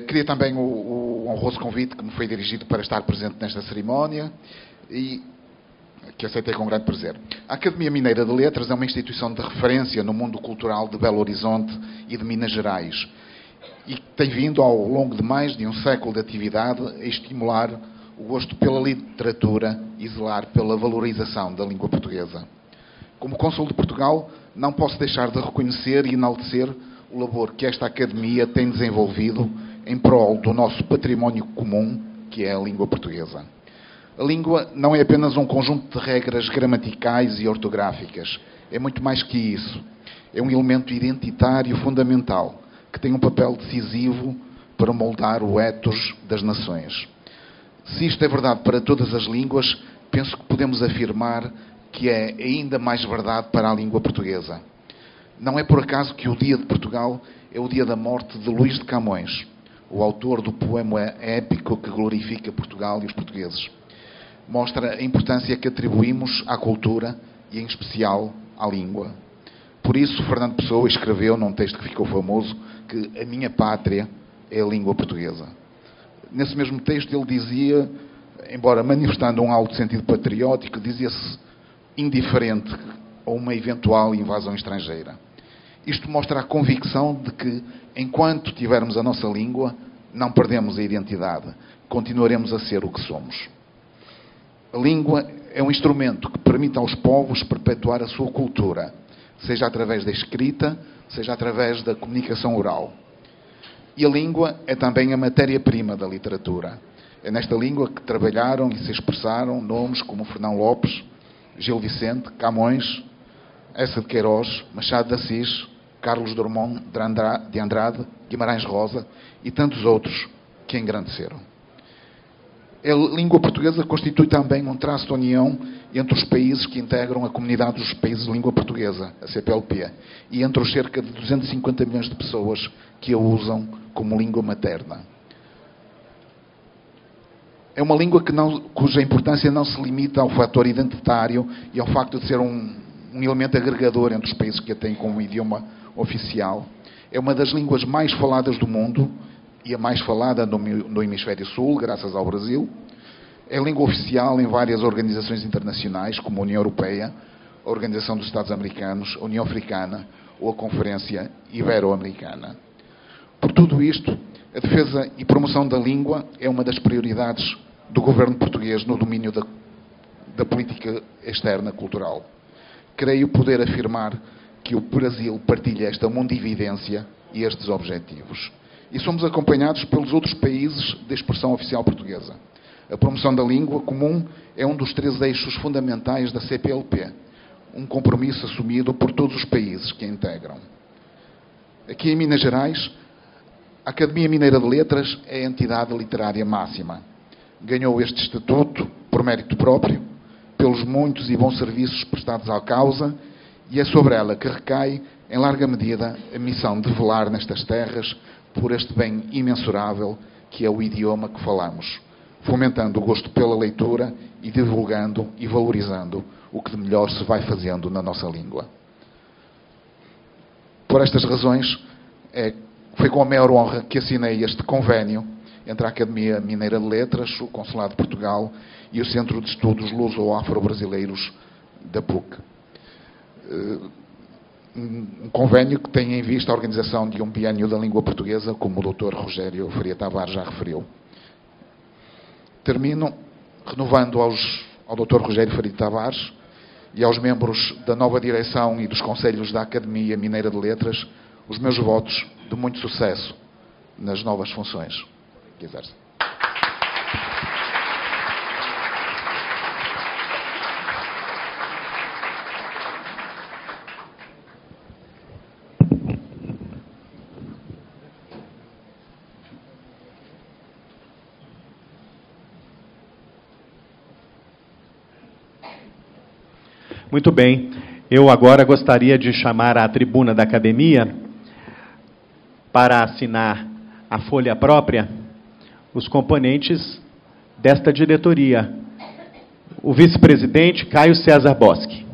Queria também o honroso convite que me foi dirigido para estar presente nesta cerimónia e que aceitei com grande prazer. A Academia Mineira de Letras é uma instituição de referência no mundo cultural de Belo Horizonte e de Minas Gerais e tem vindo, ao longo de mais de um século de atividade, a estimular o gosto pela literatura e zelar pela valorização da língua portuguesa. Como cônsul de Portugal, não posso deixar de reconhecer e enaltecer o labor que esta Academia tem desenvolvido em prol do nosso património comum, que é a língua portuguesa. A língua não é apenas um conjunto de regras gramaticais e ortográficas. É muito mais que isso. É um elemento identitário fundamental, que tem um papel decisivo para moldar o ethos das nações. Se isto é verdade para todas as línguas, penso que podemos afirmar que é ainda mais verdade para a língua portuguesa. Não é por acaso que o Dia de Portugal é o dia da morte de Luís de Camões, o autor do poema épico que glorifica Portugal e os portugueses. Mostra a importância que atribuímos à cultura e, em especial, à língua. Por isso, Fernando Pessoa escreveu, num texto que ficou famoso, que a minha pátria é a língua portuguesa. Nesse mesmo texto ele dizia, embora manifestando um alto sentido patriótico, dizia-se indiferente a uma eventual invasão estrangeira. Isto mostra a convicção de que, enquanto tivermos a nossa língua, não perdemos a identidade, continuaremos a ser o que somos. A língua é um instrumento que permite aos povos perpetuar a sua cultura, seja através da escrita, seja através da comunicação oral. E a língua é também a matéria-prima da literatura. É nesta língua que trabalharam e se expressaram nomes como Fernão Lopes, Gil Vicente, Camões, Eça de Queiroz, Machado de Assis, Carlos Drummond de Andrade, Guimarães Rosa e tantos outros que engrandeceram. A língua portuguesa constitui também um traço de união entre os países que integram a comunidade dos países de língua portuguesa, a CPLP, e entre os cerca de 250 milhões de pessoas que a usam como língua materna. É uma língua cuja importância não se limita ao fator identitário e ao facto de ser um elemento agregador entre os países que a têm como idioma oficial. É uma das línguas mais faladas do mundo e a mais falada no Hemisfério Sul, graças ao Brasil. É língua oficial em várias organizações internacionais, como a União Europeia, a Organização dos Estados Americanos, a União Africana ou a Conferência Ibero-Americana. Por tudo isto, a defesa e promoção da língua é uma das prioridades do governo português no domínio da política externa cultural. Creio poder afirmar que o Brasil partilha esta mundividência e estes objetivos. E somos acompanhados pelos outros países de expressão oficial portuguesa. A promoção da língua comum é um dos 3 eixos fundamentais da CPLP, um compromisso assumido por todos os países que a integram. Aqui em Minas Gerais, a Academia Mineira de Letras é a entidade literária máxima. Ganhou este estatuto por mérito próprio, pelos muitos e bons serviços prestados à causa, e é sobre ela que recai, em larga medida, a missão de velar nestas terras por este bem imensurável que é o idioma que falamos, fomentando o gosto pela leitura e divulgando e valorizando o que de melhor se vai fazendo na nossa língua. Por estas razões, foi com a maior honra que assinei este convénio entre a Academia Mineira de Letras, o Consulado de Portugal e o Centro de Estudos Luso-Afro-Brasileiros da PUC. Um convénio que tem em vista a organização de um biênio da língua portuguesa, como o Dr. Rogério Faria Tavares já referiu. Termino renovando ao Dr. Rogério Faria Tavares e aos membros da nova direção e dos conselhos da Academia Mineira de Letras os meus votos de muito sucesso nas novas funções que exercem. Muito bem. Eu agora gostaria de chamar à tribuna da Academia para assinar a folha própria os componentes desta diretoria. O vice-presidente Caio César Boschi.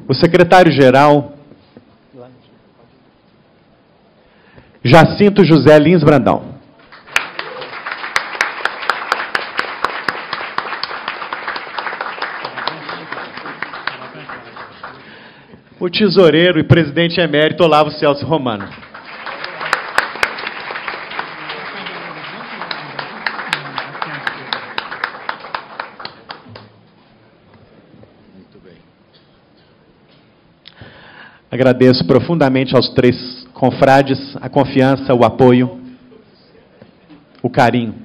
O secretário-geral Jacinto José Lins Brandão. O tesoureiro e presidente emérito Olavo Celso Romano. Agradeço profundamente aos três confrades a confiança, o apoio, o carinho.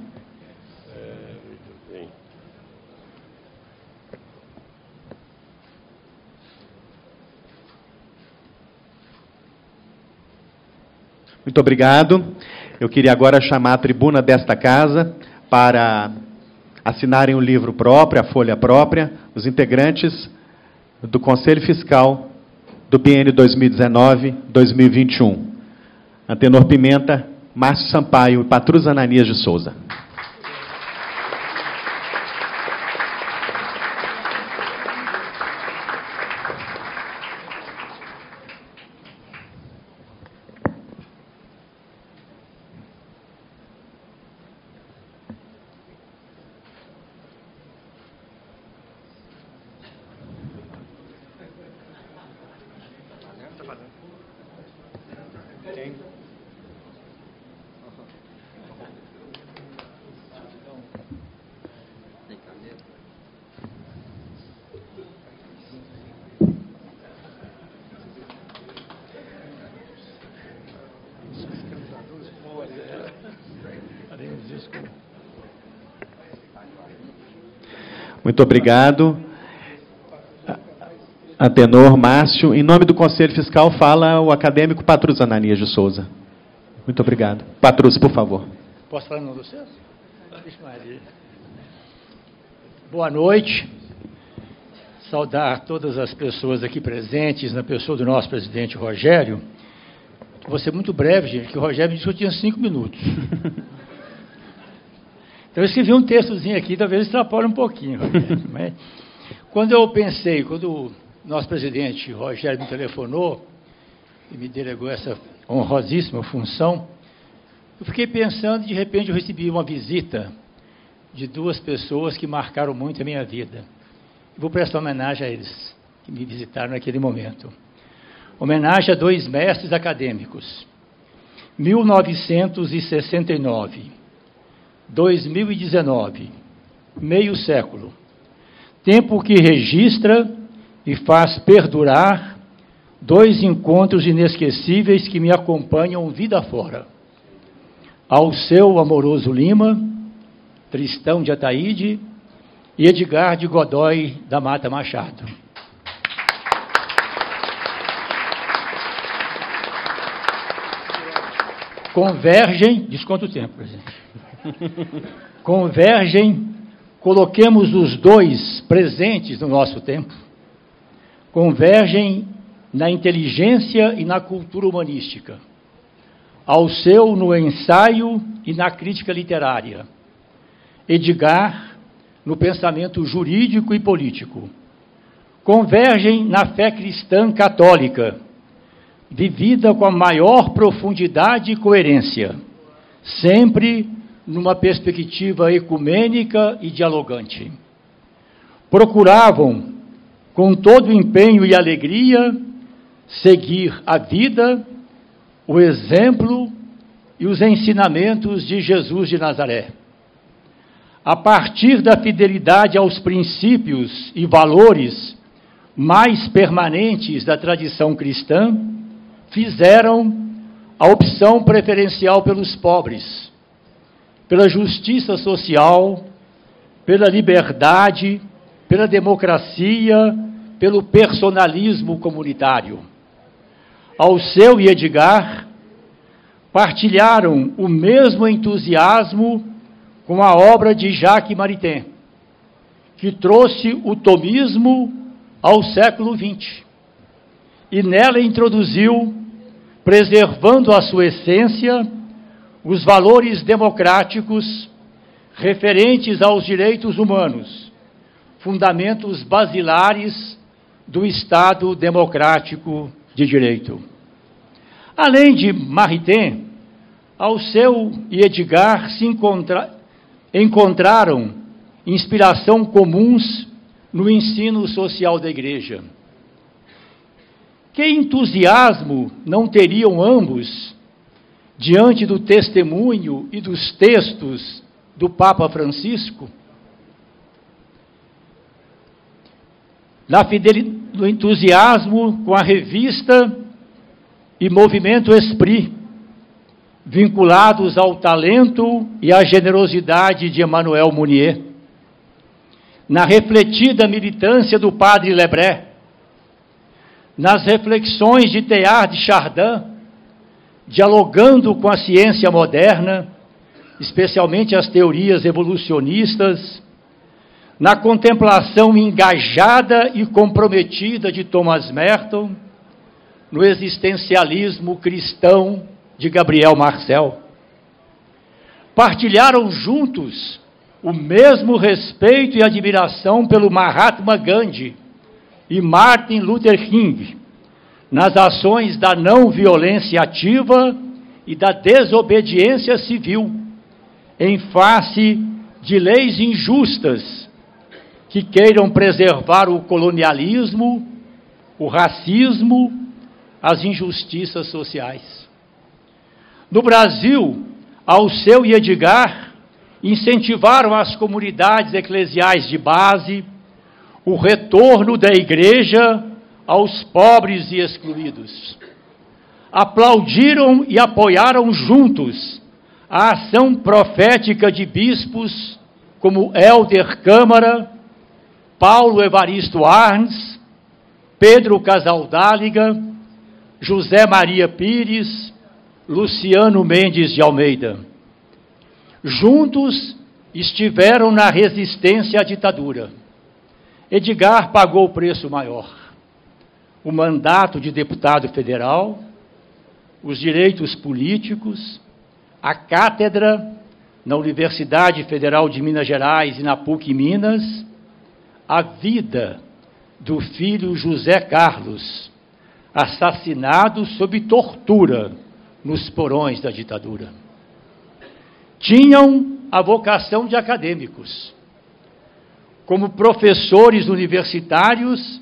Muito obrigado. Eu queria agora chamar a tribuna desta casa para assinarem o livro próprio, a folha própria, os integrantes do Conselho Fiscal do biênio 2019-2021. Antenor Pimenta, Márcio Sampaio e Patrus Ananias de Souza. Muito obrigado. Antenor, Márcio. Em nome do Conselho Fiscal, fala o acadêmico Patrus Ananias de Souza. Muito obrigado. Patrus, por favor. Posso falar no nome do senhor? Boa noite. Saudar todas as pessoas aqui presentes, na pessoa do nosso presidente Rogério. Vou ser muito breve, gente, que o Rogério me disse que eu tinha 5 minutos. Então, eu escrevi um textozinho aqui, talvez extrapole um pouquinho. Mas, quando o nosso presidente Rogério me telefonou e me delegou essa honrosíssima função, eu fiquei pensando e, de repente, eu recebi uma visita de 2 pessoas que marcaram muito a minha vida. Vou prestar homenagem a eles, que me visitaram naquele momento. Homenagem a 2 mestres acadêmicos. 1969, 2019, meio século. Tempo que registra e faz perdurar 2 encontros inesquecíveis que me acompanham vida fora. Alceu Amoroso Lima, Tristão de Ataíde e Edgar de Godói da Mata Machado. Convergem, desconta o tempo, presidente. Convergem, coloquemos os dois presentes no nosso tempo, convergem na inteligência e na cultura humanística, Alceu no ensaio e na crítica literária, Edgar no pensamento jurídico e político. Convergem na fé cristã católica, vivida com a maior profundidade e coerência, sempre numa perspectiva ecumênica e dialogante. Procuravam, com todo empenho e alegria, seguir a vida, o exemplo e os ensinamentos de Jesus de Nazaré. A partir da fidelidade aos princípios e valores mais permanentes da tradição cristã, fizeram a opção preferencial pelos pobres, pela justiça social, pela liberdade, pela democracia, pelo personalismo comunitário. Alceu e Edgar partilharam o mesmo entusiasmo com a obra de Jacques Maritain, que trouxe o tomismo ao século XX, e nela introduziu, preservando a sua essência, os valores democráticos referentes aos direitos humanos, fundamentos basilares do Estado democrático de direito. Além de Maritain, Alceu e Edgar encontraram inspiração comuns no ensino social da Igreja. Que entusiasmo não teriam ambos diante do testemunho e dos textos do Papa Francisco? No entusiasmo com a revista e movimento Esprit, vinculados ao talento e à generosidade de Emmanuel Mounier, na refletida militância do padre Lebret, nas reflexões de Teilhard de Chardin, dialogando com a ciência moderna, especialmente as teorias evolucionistas, na contemplação engajada e comprometida de Thomas Merton, no existencialismo cristão de Gabriel Marcel. Partilharam juntos o mesmo respeito e admiração pelo Mahatma Gandhi e Martin Luther King, nas ações da não violência ativa e da desobediência civil, em face de leis injustas que queiram preservar o colonialismo, o racismo, as injustiças sociais. No Brasil, Alceu e Edgar incentivaram as comunidades eclesiais de base, o retorno da Igreja aos pobres e excluídos. Aplaudiram e apoiaram juntos a ação profética de bispos como Helder Câmara, Paulo Evaristo Arns, Pedro Casaldáliga, José Maria Pires, Luciano Mendes de Almeida. Juntos estiveram na resistência à ditadura. Edgar pagou o preço maior: o mandato de deputado federal, os direitos políticos, a cátedra na Universidade Federal de Minas Gerais e na PUC Minas, a vida do filho José Carlos, assassinado sob tortura nos porões da ditadura. Tinham a vocação de acadêmicos, como professores universitários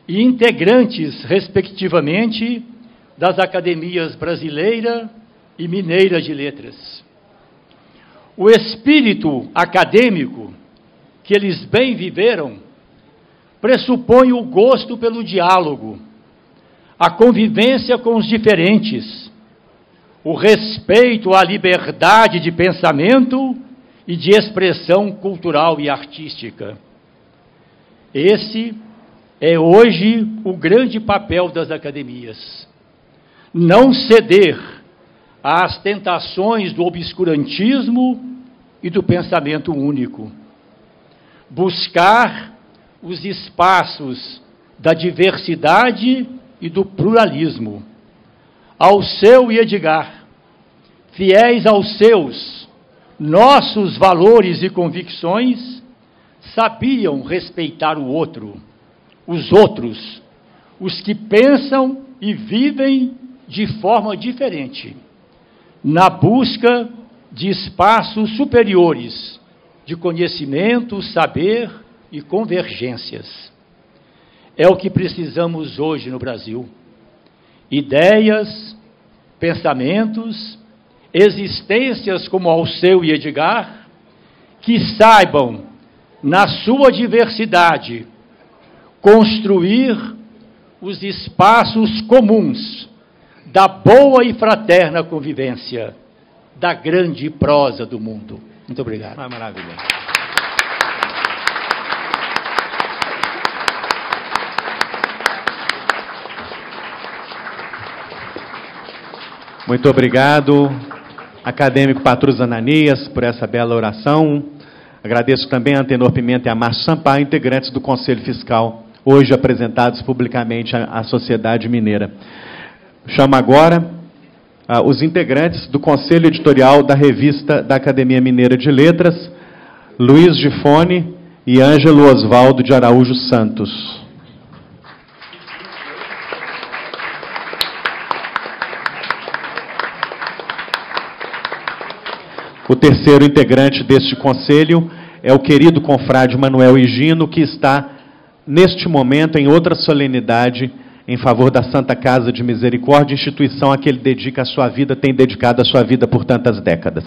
e integrantes, respectivamente, das academias brasileira e mineira de letras. O espírito acadêmico que eles bem viveram pressupõe o gosto pelo diálogo, a convivência com os diferentes, o respeito à liberdade de pensamento e de expressão cultural e artística. Esse é hoje o grande papel das academias. Não ceder às tentações do obscurantismo e do pensamento único. Buscar os espaços da diversidade e do pluralismo. Alceu e Edgar, fiéis aos seus, nossos valores e convicções, sabiam respeitar o outro, os outros, os que pensam e vivem de forma diferente, na busca de espaços superiores de conhecimento, saber e convergências. É o que precisamos hoje no Brasil. Ideias, pensamentos, existências como Alceu e Edgar, que saibam, na sua diversidade, construir os espaços comuns da boa e fraterna convivência, da grande prosa do mundo. Muito obrigado. Maravilha. Muito obrigado, acadêmico Patrus Ananias, por essa bela oração. Agradeço também a Antenor Pimenta e a Márcio Sampaio, integrantes do Conselho Fiscal, hoje apresentados publicamente à sociedade mineira. Chamo agora os integrantes do Conselho Editorial da Revista da Academia Mineira de Letras, Luiz Gifone e Ângelo Osvaldo de Araújo Santos. O terceiro integrante deste conselho é o querido confrade Manuel Higino, que está, neste momento, em outra solenidade, em favor da Santa Casa de Misericórdia, instituição a que ele dedica a sua vida, tem dedicado a sua vida por tantas décadas.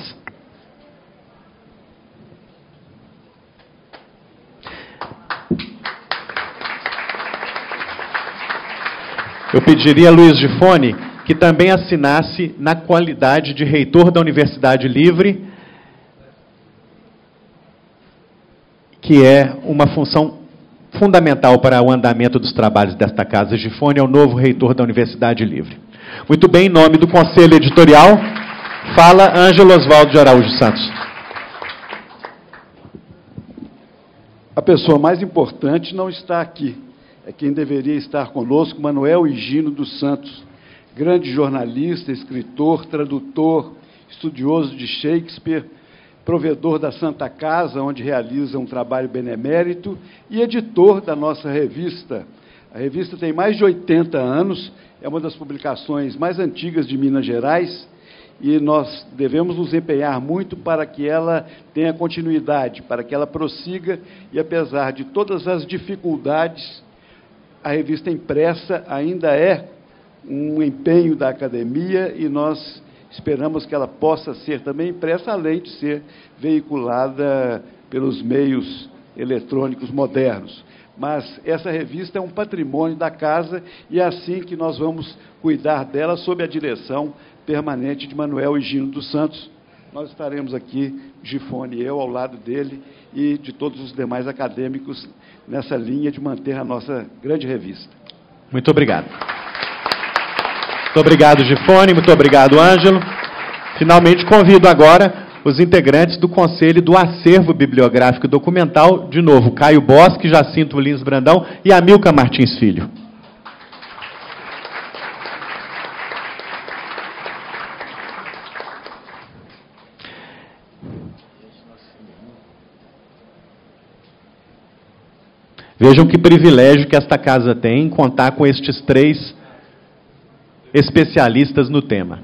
Eu pediria a Luiz Gifone que também assinasse na qualidade de reitor da Universidade Livre, que é uma função fundamental para o andamento dos trabalhos desta casa. Gifone é o novo reitor da Universidade Livre. Muito bem, em nome do Conselho Editorial, fala Ângelo Osvaldo de Araújo Santos. A pessoa mais importante não está aqui. É quem deveria estar conosco, Manuel Higino dos Santos, grande jornalista, escritor, tradutor, estudioso de Shakespeare, provedor da Santa Casa, onde realiza um trabalho benemérito, e editor da nossa revista. A revista tem mais de 80 anos, é uma das publicações mais antigas de Minas Gerais, e nós devemos nos empenhar muito para que ela tenha continuidade, para que ela prossiga, e apesar de todas as dificuldades, a revista impressa ainda é um empenho da academia, e nós esperamos que ela possa ser também impressa, além de ser veiculada pelos meios eletrônicos modernos. Mas essa revista é um patrimônio da casa, e é assim que nós vamos cuidar dela, sob a direção permanente de Manuel Higino dos Santos. Nós estaremos aqui, Gifone e eu, ao lado dele, e de todos os demais acadêmicos, nessa linha de manter a nossa grande revista. Muito obrigado. Muito obrigado, Gifone. Muito obrigado, Ângelo. Finalmente, convido agora os integrantes do Conselho do Acervo Bibliográfico e Documental, de novo, Caio Bosque, Jacinto Lins Brandão e Amilcar Martins Filho. Vejam que privilégio que esta casa tem em contar com estes três especialistas no tema.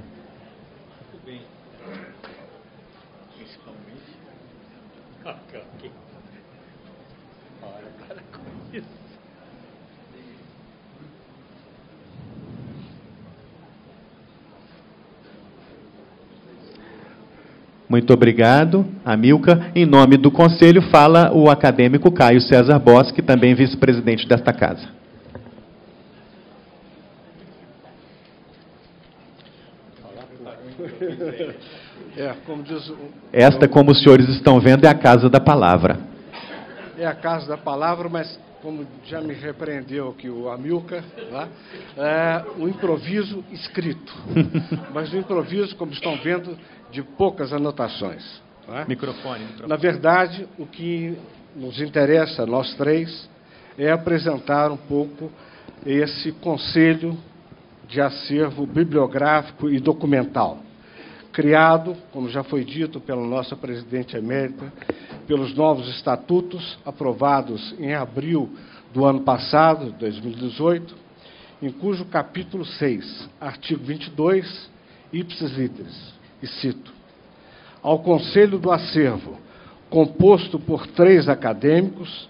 Muito obrigado, Amilcar. Em nome do Conselho, fala o acadêmico Caio César Bosque, também vice-presidente desta casa. Como diz Esta, como os senhores estão vendo, é a Casa da Palavra. É a Casa da Palavra, mas, como já me repreendeu aqui o Amilcar, é um improviso escrito. Mas um improviso, como estão vendo, de poucas anotações. Microfone. Na verdade, o que nos interessa, nós três, é apresentar um pouco esse Conselho de Acervo Bibliográfico e Documental, criado, como já foi dito pela nossa presidente emérita, pelos novos estatutos aprovados em abril do ano passado, 2018, em cujo capítulo 6, artigo 22, ipsis literis, e cito: ao Conselho do Acervo, composto por 3 acadêmicos,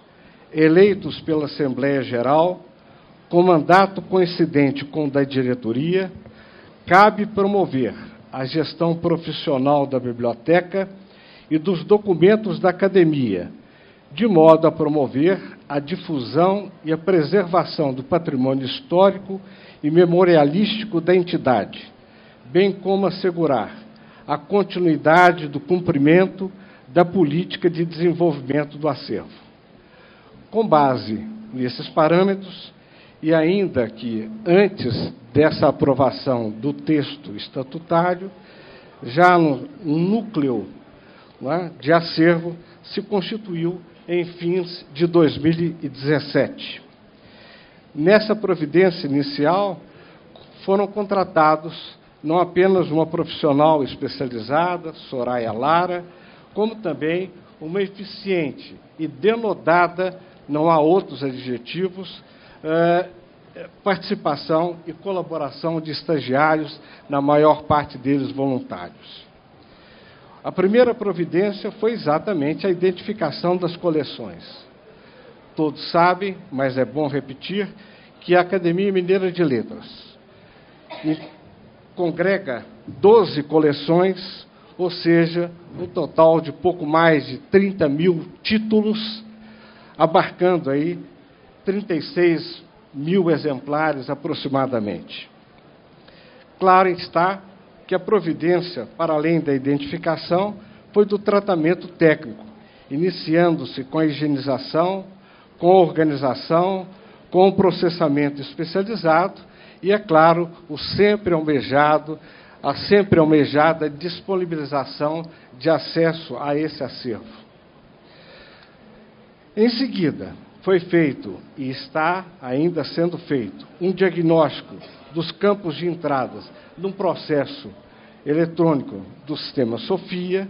eleitos pela Assembleia Geral, com mandato coincidente com o da diretoria, cabe promover a gestão profissional da biblioteca e dos documentos da academia, de modo a promover a difusão e a preservação do patrimônio histórico e memorialístico da entidade, bem como assegurar a continuidade do cumprimento da política de desenvolvimento do acervo. Com base nesses parâmetros, e ainda que antes dessa aprovação do texto estatutário, já no núcleo de acervo se constituiu em fins de 2017. Nessa providência inicial, foram contratados não apenas uma profissional especializada, Soraya Lara, como também uma eficiente e denodada, não há outros adjetivos, participação e colaboração de estagiários, na maior parte deles voluntários. A primeira providência foi exatamente a identificação das coleções. Todos sabem, mas é bom repetir, que a Academia Mineira de Letras congrega 12 coleções, ou seja, um total de pouco mais de 30 mil títulos, abarcando aí 36 mil exemplares aproximadamente. Claro está que a providência, para além da identificação, foi do tratamento técnico, iniciando-se com a higienização, com a organização, com o processamento especializado e, é claro, a sempre almejada disponibilização de acesso a esse acervo. Em seguida, foi feito, e está ainda sendo feito, um diagnóstico dos campos de entradas num processo eletrônico do sistema Sofia,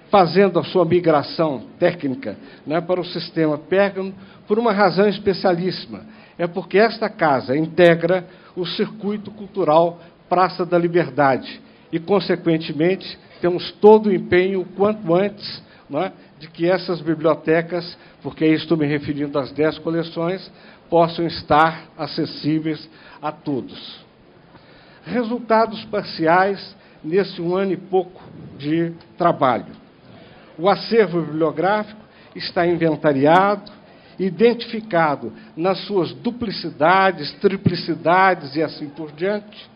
fazendo a sua migração técnica para o sistema Pérgamo, por uma razão especialíssima. É porque esta casa integra o circuito cultural Praça da Liberdade e, consequentemente, temos todo o empenho, o quanto antes, de que essas bibliotecas, porque aí estou me referindo às 10 coleções, possam estar acessíveis a todos. Resultados parciais nesse 1 ano e pouco de trabalho. O acervo bibliográfico está inventariado, identificado nas suas duplicidades, triplicidades e assim por diante,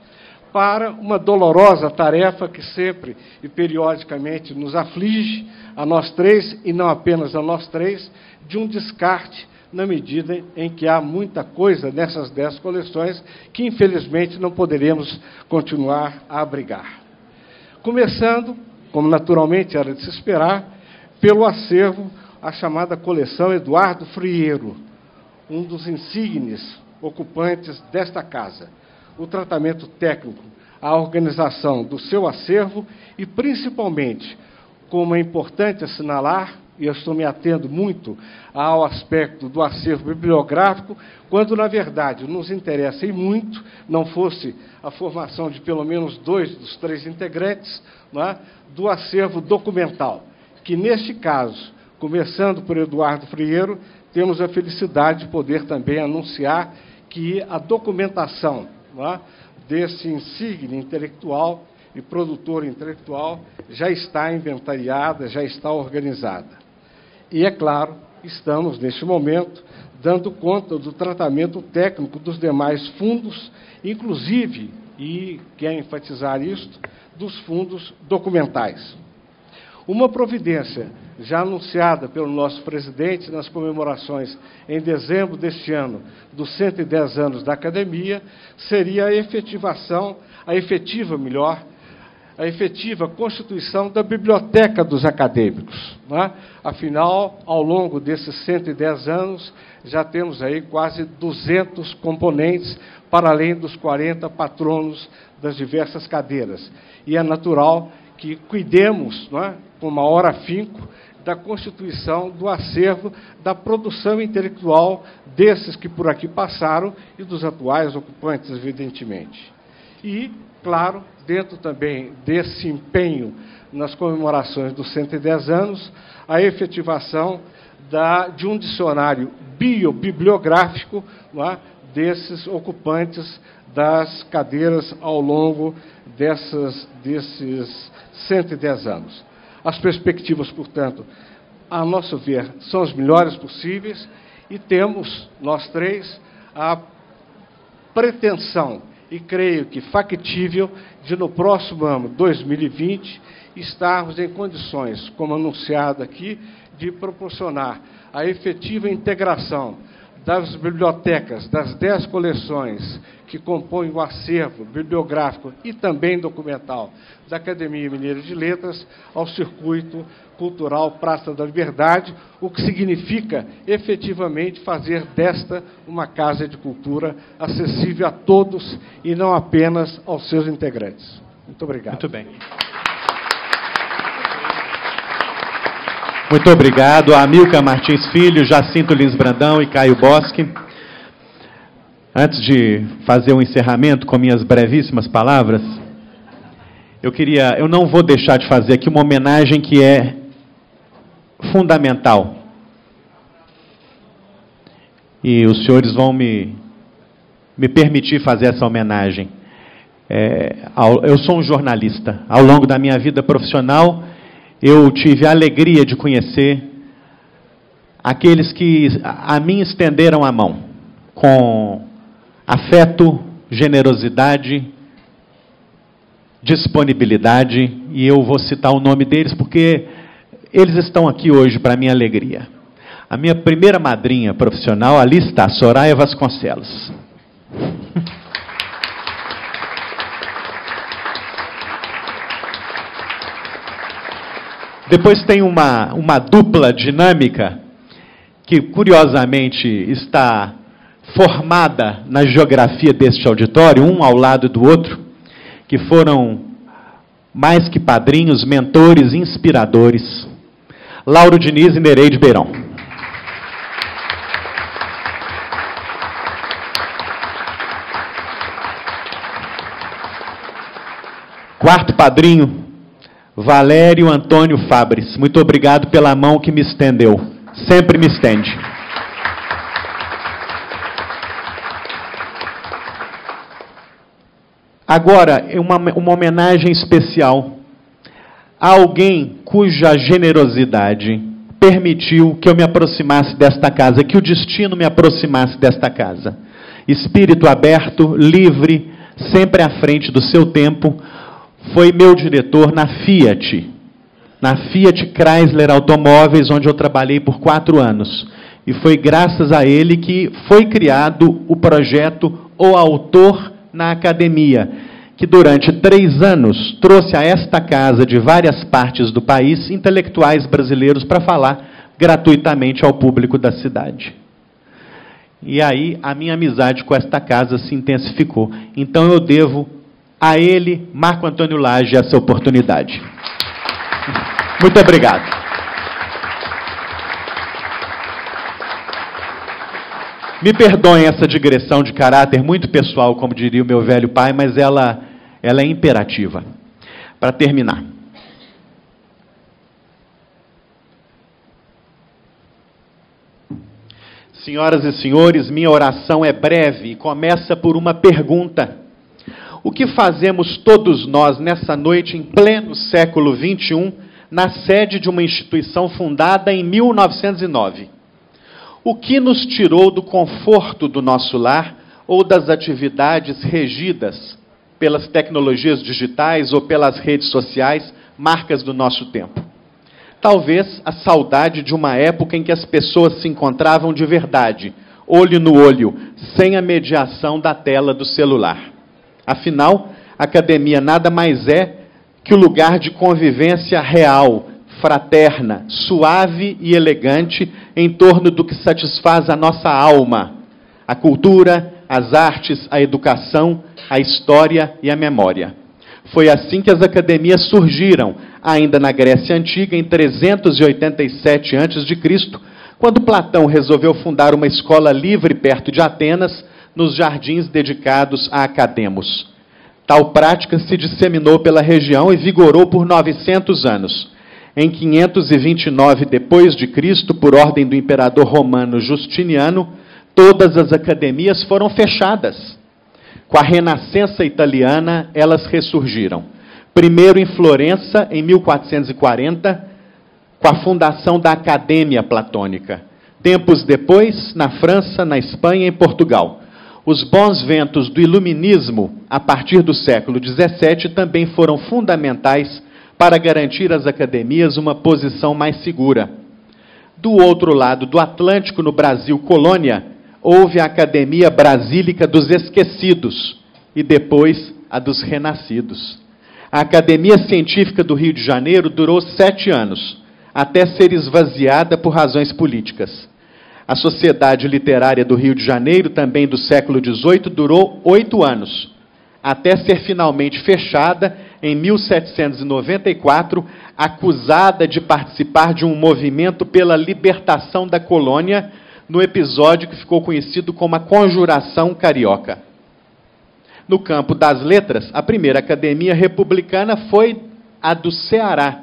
para uma dolorosa tarefa que sempre e periodicamente nos aflige, a nós três, e não apenas a nós três, de um descarte na medida em que há muita coisa nessas 10 coleções que, infelizmente, não poderemos continuar a abrigar. Começando, como naturalmente era de se esperar, pelo acervo, a chamada coleção Eduardo Frieiro, um dos insígnes ocupantes desta casa. O tratamento técnico, a organização do seu acervo e, principalmente, como é importante assinalar, e eu estou me atendo muito ao aspecto do acervo bibliográfico, quando, na verdade, nos interessa e muito, não fosse a formação de pelo menos 2 dos 3 integrantes, do acervo documental, que, neste caso, começando por Eduardo Frieiro, temos a felicidade de poder também anunciar que a documentação desse insígne intelectual e produtor intelectual já está inventariada, já está organizada. E, é claro, estamos, neste momento, dando conta do tratamento técnico dos demais fundos, inclusive e quero enfatizar isto, dos fundos documentais. Uma providência já anunciada pelo nosso presidente nas comemorações em dezembro deste ano dos 110 anos da Academia seria a efetiva constituição da Biblioteca dos Acadêmicos. Não é? Afinal, ao longo desses 110 anos, já temos aí quase 200 componentes, para além dos 40 patronos das diversas cadeiras. E é natural que cuidemos, não é, com maior afinco, da constituição do acervo da produção intelectual desses que por aqui passaram e dos atuais ocupantes, evidentemente. E, claro, dentro também desse empenho nas comemorações dos 110 anos, a efetivação de um dicionário biobibliográfico, não é, desses ocupantes das cadeiras ao longo desses 110 anos. As perspectivas, portanto, a nosso ver, são as melhores possíveis e temos, nós três, a pretensão, e creio que factível, de no próximo ano, 2020, estarmos em condições, como anunciado aqui, de proporcionar a efetiva integração das bibliotecas, das 10 coleções que compõem o acervo bibliográfico e também documental da Academia Mineira de Letras ao circuito cultural Praça da Liberdade, o que significa efetivamente fazer desta uma casa de cultura acessível a todos e não apenas aos seus integrantes. Muito obrigado. Muito bem. Muito obrigado a Amilcar Martins Filho, Jacinto Lins Brandão e Caio Bosque. Antes de fazer o encerramento com minhas brevíssimas palavras, eu não vou deixar de fazer aqui uma homenagem que é fundamental. E os senhores vão me permitir fazer essa homenagem. Eu sou um jornalista. Ao longo da minha vida profissional, eu tive a alegria de conhecer aqueles que a mim estenderam a mão, com afeto, generosidade, disponibilidade, e eu vou citar o nome deles porque eles estão aqui hoje para minha alegria. A minha primeira madrinha profissional, ali está, Soraya Vasconcelos. Depois tem uma dupla dinâmica que, curiosamente, está formada na geografia deste auditório, um ao lado do outro, que foram mais que padrinhos, mentores, inspiradores. Lauro Diniz e Nereide Beirão. Quarto padrinho, Valério Antônio Fabres. Muito obrigado pela mão que me estendeu. Sempre me estende. Agora, uma homenagem especial a alguém cuja generosidade permitiu que eu me aproximasse desta casa, que o destino me aproximasse desta casa. Espírito aberto, livre, sempre à frente do seu tempo, foi meu diretor na Fiat Chrysler Automóveis, onde eu trabalhei por 4 anos. E foi graças a ele que foi criado o projeto O Autor na Academia, que durante 3 anos trouxe a esta casa de várias partes do país intelectuais brasileiros para falar gratuitamente ao público da cidade. E aí a minha amizade com esta casa se intensificou. Então eu devo a ele, Marco Antônio Lage, essa oportunidade. Muito obrigado. Me perdoem essa digressão de caráter muito pessoal, como diria o meu velho pai, mas ela é imperativa. Para terminar. Senhoras e senhores, minha oração é breve e começa por uma pergunta. O que fazemos todos nós nessa noite, em pleno século XXI, na sede de uma instituição fundada em 1909? O que nos tirou do conforto do nosso lar ou das atividades regidas pelas tecnologias digitais ou pelas redes sociais, marcas do nosso tempo. Talvez a saudade de uma época em que as pessoas se encontravam de verdade, olho no olho, sem a mediação da tela do celular. Afinal, a academia nada mais é que o lugar de convivência real, fraterna, suave e elegante em torno do que satisfaz a nossa alma, a cultura, as artes, a educação, a história e a memória. Foi assim que as academias surgiram, ainda na Grécia Antiga, em 387 a.C., quando Platão resolveu fundar uma escola livre perto de Atenas, nos jardins dedicados a academos. Tal prática se disseminou pela região e vigorou por 900 anos. Em 529 d.C., por ordem do imperador romano Justiniano, todas as academias foram fechadas. Com a Renascença italiana, elas ressurgiram. Primeiro em Florença, em 1440, com a fundação da Academia Platônica. Tempos depois, na França, na Espanha e em Portugal. Os bons ventos do iluminismo, a partir do século XVII, também foram fundamentais para garantir às academias uma posição mais segura. Do outro lado do Atlântico, no Brasil colônia, houve a Academia Brasílica dos Esquecidos e depois a dos Renascidos. A Academia Científica do Rio de Janeiro durou 7 anos, até ser esvaziada por razões políticas. A Sociedade Literária do Rio de Janeiro, também do século XVIII, durou 8 anos, até ser finalmente fechada em 1794, acusada de participar de um movimento pela libertação da colônia, no episódio que ficou conhecido como a Conjuração Carioca. No campo das letras, a primeira academia republicana foi a do Ceará,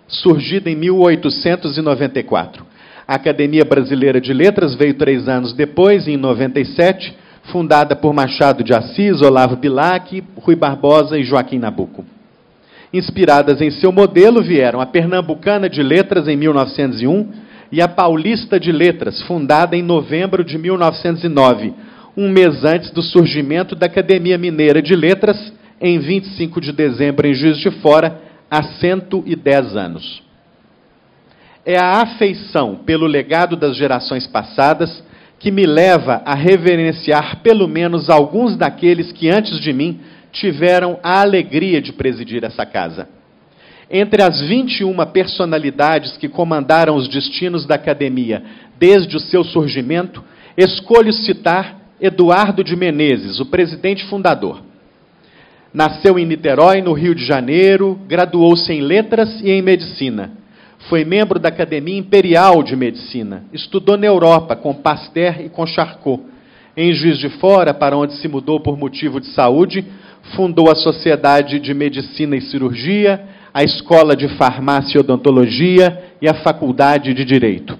surgida em 1894. A Academia Brasileira de Letras veio 3 anos depois, em 97, fundada por Machado de Assis, Olavo Bilac, Rui Barbosa e Joaquim Nabuco. Inspiradas em seu modelo, vieram a Pernambucana de Letras, em 1901, e a Paulista de Letras, fundada em novembro de 1909, um mês antes do surgimento da Academia Mineira de Letras, em 25 de dezembro, em Juiz de Fora, há 110 anos. É a afeição pelo legado das gerações passadas que me leva a reverenciar pelo menos alguns daqueles que antes de mim tiveram a alegria de presidir essa casa. Entre as 21 personalidades que comandaram os destinos da academia desde o seu surgimento, escolho citar Eduardo de Menezes, o presidente fundador. Nasceu em Niterói, no Rio de Janeiro, graduou-se em Letras e em Medicina. Foi membro da Academia Imperial de Medicina. Estudou na Europa, com Pasteur e com Charcot. Em Juiz de Fora, para onde se mudou por motivo de saúde, fundou a Sociedade de Medicina e Cirurgia, a Escola de Farmácia e Odontologia e a Faculdade de Direito.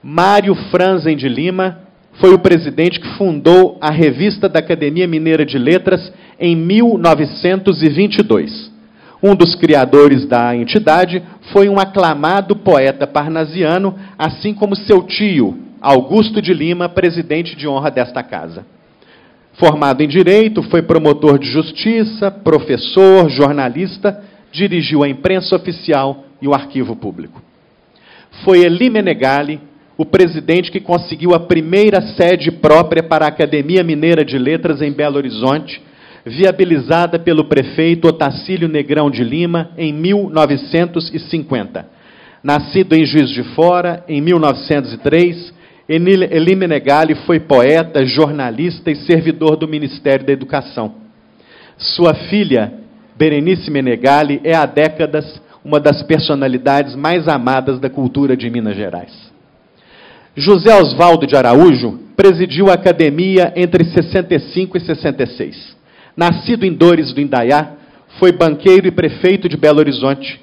Mário Franzen de Lima foi o presidente que fundou a Revista da Academia Mineira de Letras em 1922. Um dos criadores da entidade foi um aclamado poeta parnasiano, assim como seu tio, Augusto de Lima, presidente de honra desta casa. Formado em Direito, foi promotor de Justiça, professor, jornalista, dirigiu a imprensa oficial e o arquivo público. Foi Elie Menegali, o presidente que conseguiu a primeira sede própria para a Academia Mineira de Letras em Belo Horizonte, viabilizada pelo prefeito Otacílio Negrão de Lima em 1950. Nascido em Juiz de Fora, em 1903, Elie Menegali foi poeta, jornalista e servidor do Ministério da Educação. Sua filha, Berenice Menegali, é há décadas uma das personalidades mais amadas da cultura de Minas Gerais. José Osvaldo de Araújo presidiu a academia entre 65 e 66. Nascido em Dores do Indaiá, foi banqueiro e prefeito de Belo Horizonte.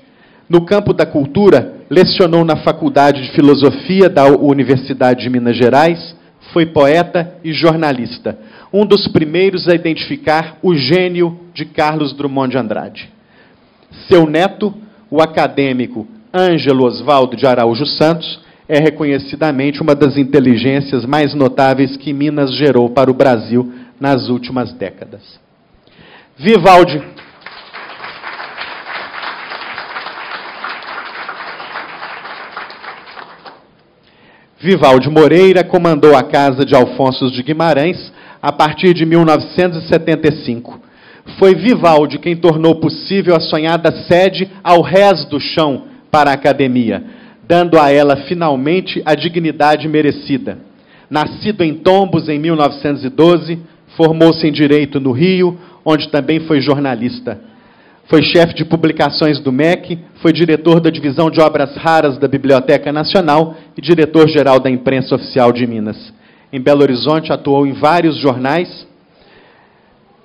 No campo da cultura, lecionou na Faculdade de Filosofia da Universidade de Minas Gerais, foi poeta e jornalista, um dos primeiros a identificar o gênio de Carlos Drummond de Andrade. Seu neto, o acadêmico Ângelo Osvaldo de Araújo Santos, é reconhecidamente uma das inteligências mais notáveis que Minas gerou para o Brasil nas últimas décadas. Vivaldi. Vivaldi Moreira comandou a Casa de Alfonso de Guimarães a partir de 1975. Foi Vivaldi quem tornou possível a sonhada sede ao rés do chão para a academia, dando a ela finalmente a dignidade merecida. Nascido em Tombos em 1912, formou-se em Direito no Rio, onde também foi jornalista. Foi chefe de publicações do MEC, foi diretor da Divisão de Obras Raras da Biblioteca Nacional e diretor-geral da Imprensa Oficial de Minas. Em Belo Horizonte, atuou em vários jornais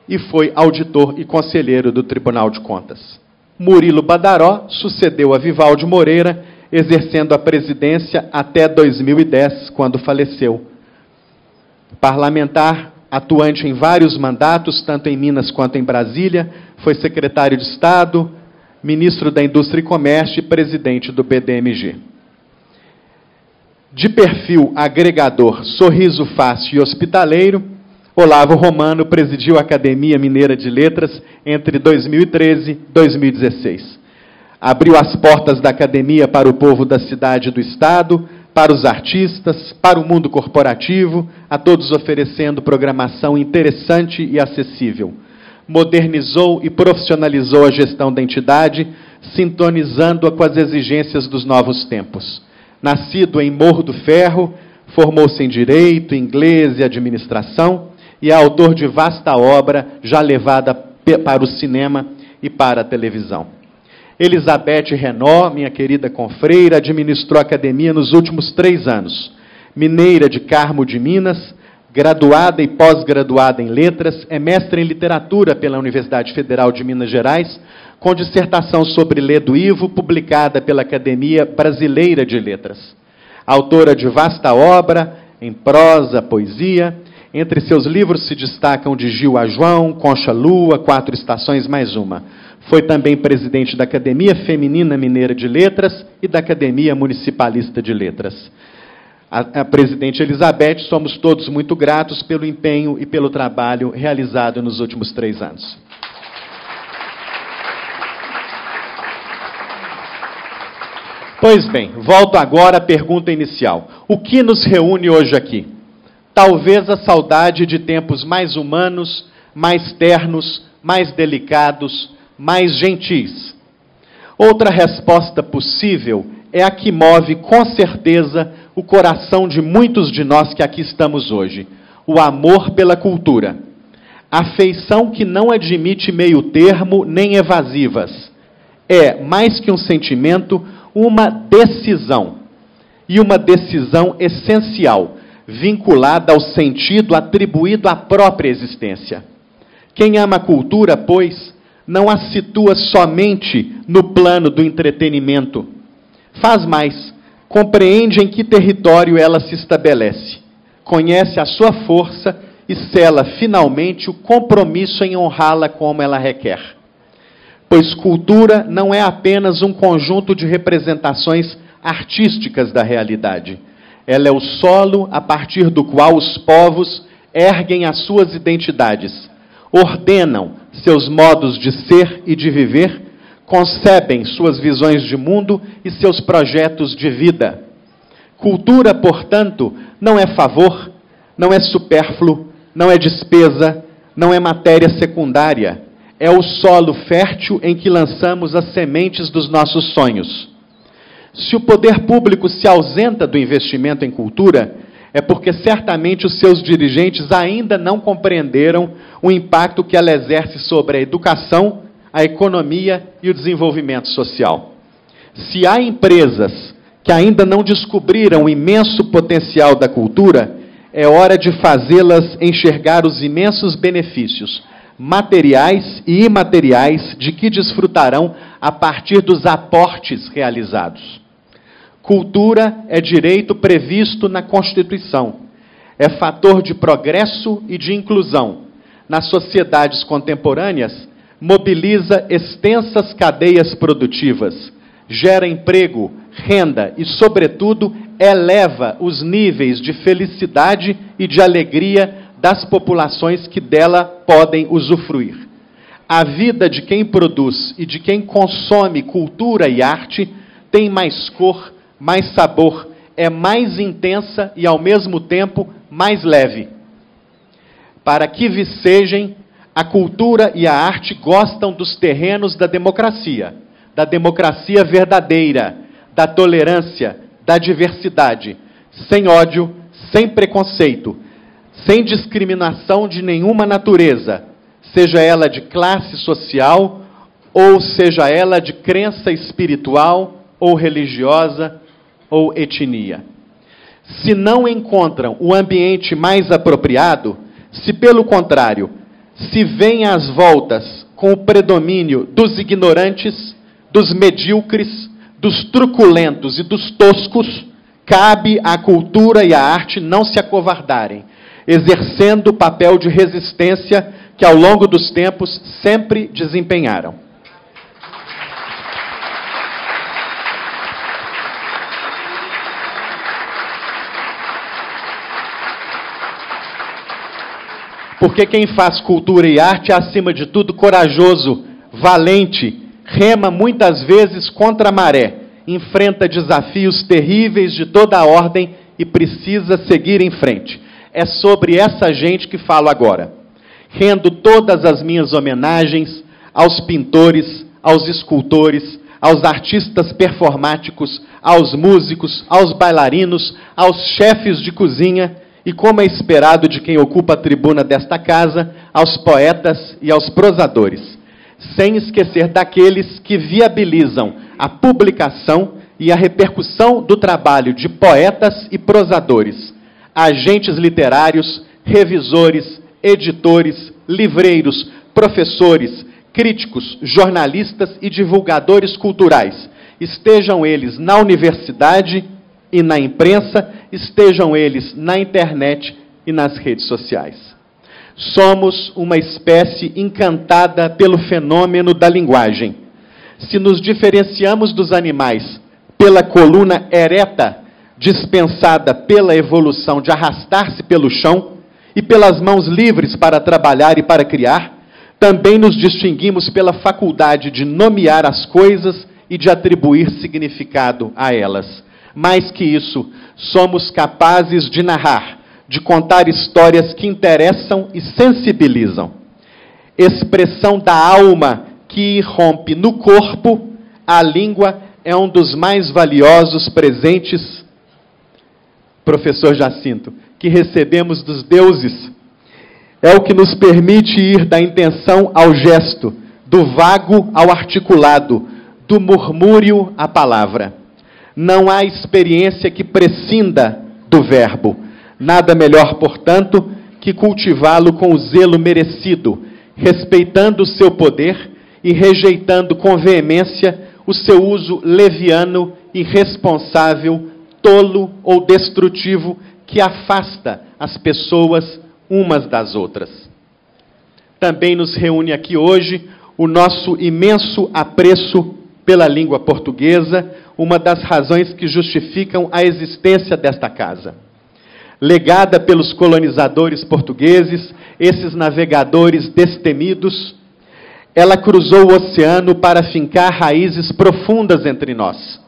e foi auditor e conselheiro do Tribunal de Contas. Murilo Badaró sucedeu a Vivaldi Moreira, exercendo a presidência até 2010, quando faleceu. Parlamentar, atuante em vários mandatos, tanto em Minas quanto em Brasília, foi secretário de Estado, ministro da Indústria e Comércio e presidente do BDMG. De perfil agregador, sorriso fácil e hospitaleiro, Olavo Romano presidiu a Academia Mineira de Letras entre 2013 e 2016. Abriu as portas da academia para o povo da cidade e do estado, para os artistas, para o mundo corporativo, a todos oferecendo programação interessante e acessível. Modernizou e profissionalizou a gestão da entidade, sintonizando-a com as exigências dos novos tempos. Nascido em Morro do Ferro, formou-se em Direito, Inglês e Administração e é autor de vasta obra já levada para o cinema e para a televisão. Elizabeth Renó, minha querida confreira, administrou a academia nos últimos 3 anos. Mineira de Carmo de Minas, graduada e pós-graduada em letras, é mestre em literatura pela Universidade Federal de Minas Gerais, com dissertação sobre Ledo Ivo, publicada pela Academia Brasileira de Letras. Autora de vasta obra, em prosa, poesia. Entre seus livros se destacam De Gil a João, Concha Lua, 4 Estações mais uma. Foi também presidente da Academia Feminina Mineira de Letras e da Academia Municipalista de Letras. A presidente Elizabeth, somos todos muito gratos pelo empenho e pelo trabalho realizado nos últimos 3 anos. Pois bem, volto agora à pergunta inicial. O que nos reúne hoje aqui? Talvez a saudade de tempos mais humanos, mais ternos, mais delicados, mais gentis. Outra resposta possível é a que move, com certeza, o coração de muitos de nós que aqui estamos hoje: o amor pela cultura. Afeição que não admite meio termo nem evasivas. É, mais que um sentimento, uma decisão. E uma decisão essencial, vinculada ao sentido atribuído à própria existência. Quem ama a cultura, pois, não a situa somente no plano do entretenimento. Faz mais, compreende em que território ela se estabelece, conhece a sua força e sela finalmente o compromisso em honrá-la como ela requer. Pois cultura não é apenas um conjunto de representações artísticas da realidade. Ela é o solo a partir do qual os povos erguem as suas identidades, ordenam seus modos de ser e de viver, concebem suas visões de mundo e seus projetos de vida. Cultura, portanto, não é favor, não é supérfluo, não é despesa, não é matéria secundária. É o solo fértil em que lançamos as sementes dos nossos sonhos. Se o poder público se ausenta do investimento em cultura, é porque certamente os seus dirigentes ainda não compreenderam o impacto que ela exerce sobre a educação, a economia e o desenvolvimento social. Se há empresas que ainda não descobriram o imenso potencial da cultura, é hora de fazê-las enxergar os imensos benefícios materiais e imateriais de que desfrutarão a partir dos aportes realizados. Cultura é direito previsto na Constituição. É fator de progresso e de inclusão. Nas sociedades contemporâneas, mobiliza extensas cadeias produtivas, gera emprego, renda e, sobretudo, eleva os níveis de felicidade e de alegria das populações que dela podem usufruir. a vida de quem produz e de quem consome cultura e arte tem mais cor, mais sabor, é mais intensa e, ao mesmo tempo, mais leve. Para que vicejem, a cultura e a arte gostam dos terrenos da democracia verdadeira, da tolerância, da diversidade, sem ódio, sem preconceito, sem discriminação de nenhuma natureza, seja ela de classe social ou seja ela de crença espiritual ou religiosa ou etnia. Se não encontram o ambiente mais apropriado, se pelo contrário, se veem às voltas com o predomínio dos ignorantes, dos medíocres, dos truculentos e dos toscos, cabe à cultura e à arte não se acovardarem, exercendo o papel de resistência que ao longo dos tempos sempre desempenharam. Porque quem faz cultura e arte é, acima de tudo, corajoso, valente, rema muitas vezes contra a maré, enfrenta desafios terríveis de toda a ordem e precisa seguir em frente. É sobre essa gente que falo agora. Rendo todas as minhas homenagens aos pintores, aos escultores, aos artistas performáticos, aos músicos, aos bailarinos, aos chefes de cozinha e, como é esperado de quem ocupa a tribuna desta casa, aos poetas e aos prosadores, sem esquecer daqueles que viabilizam a publicação e a repercussão do trabalho de poetas e prosadores, agentes literários, revisores, editores, livreiros, professores, críticos, jornalistas e divulgadores culturais, estejam eles na universidade e na imprensa, estejam eles na internet e nas redes sociais. Somos uma espécie encantada pelo fenômeno da linguagem. Se nos diferenciamos dos animais pela coluna ereta, dispensada pela evolução de arrastar-se pelo chão, e pelas mãos livres para trabalhar e para criar, também nos distinguimos pela faculdade de nomear as coisas e de atribuir significado a elas. Mais que isso, somos capazes de narrar, de contar histórias que interessam e sensibilizam. Expressão da alma que irrompe no corpo, a língua é um dos mais valiosos presentes, professor Jacinto, que recebemos dos deuses. É o que nos permite ir da intenção ao gesto, do vago ao articulado, do murmúrio à palavra. Não há experiência que prescinda do verbo. Nada melhor, portanto, que cultivá-lo com o zelo merecido, respeitando o seu poder e rejeitando com veemência o seu uso leviano, irresponsável, tolo ou destrutivo que afasta as pessoas umas das outras. Também nos reúne aqui hoje o nosso imenso apreço pela língua portuguesa, uma das razões que justificam a existência desta casa. Legada pelos colonizadores portugueses, esses navegadores destemidos, ela cruzou o oceano para fincar raízes profundas entre nós.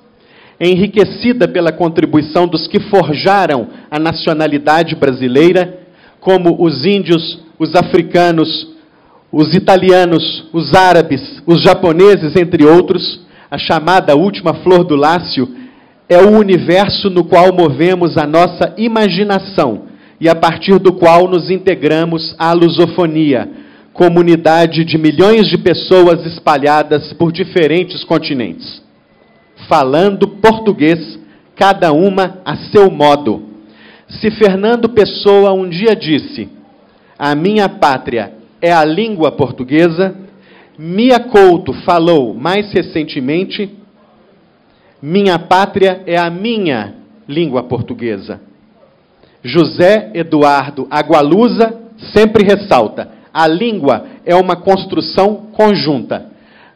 Enriquecida pela contribuição dos que forjaram a nacionalidade brasileira, como os índios, os africanos, os italianos, os árabes, os japoneses, entre outros, a chamada última flor do Lácio é o universo no qual movemos a nossa imaginação e a partir do qual nos integramos à lusofonia, comunidade de milhões de pessoas espalhadas por diferentes continentes, falando português, cada uma a seu modo. Se Fernando Pessoa um dia disse: "A minha pátria é a língua portuguesa", Mia Couto falou mais recentemente: "Minha pátria é a minha língua portuguesa". José Eduardo Agualusa sempre ressalta: a língua é uma construção conjunta.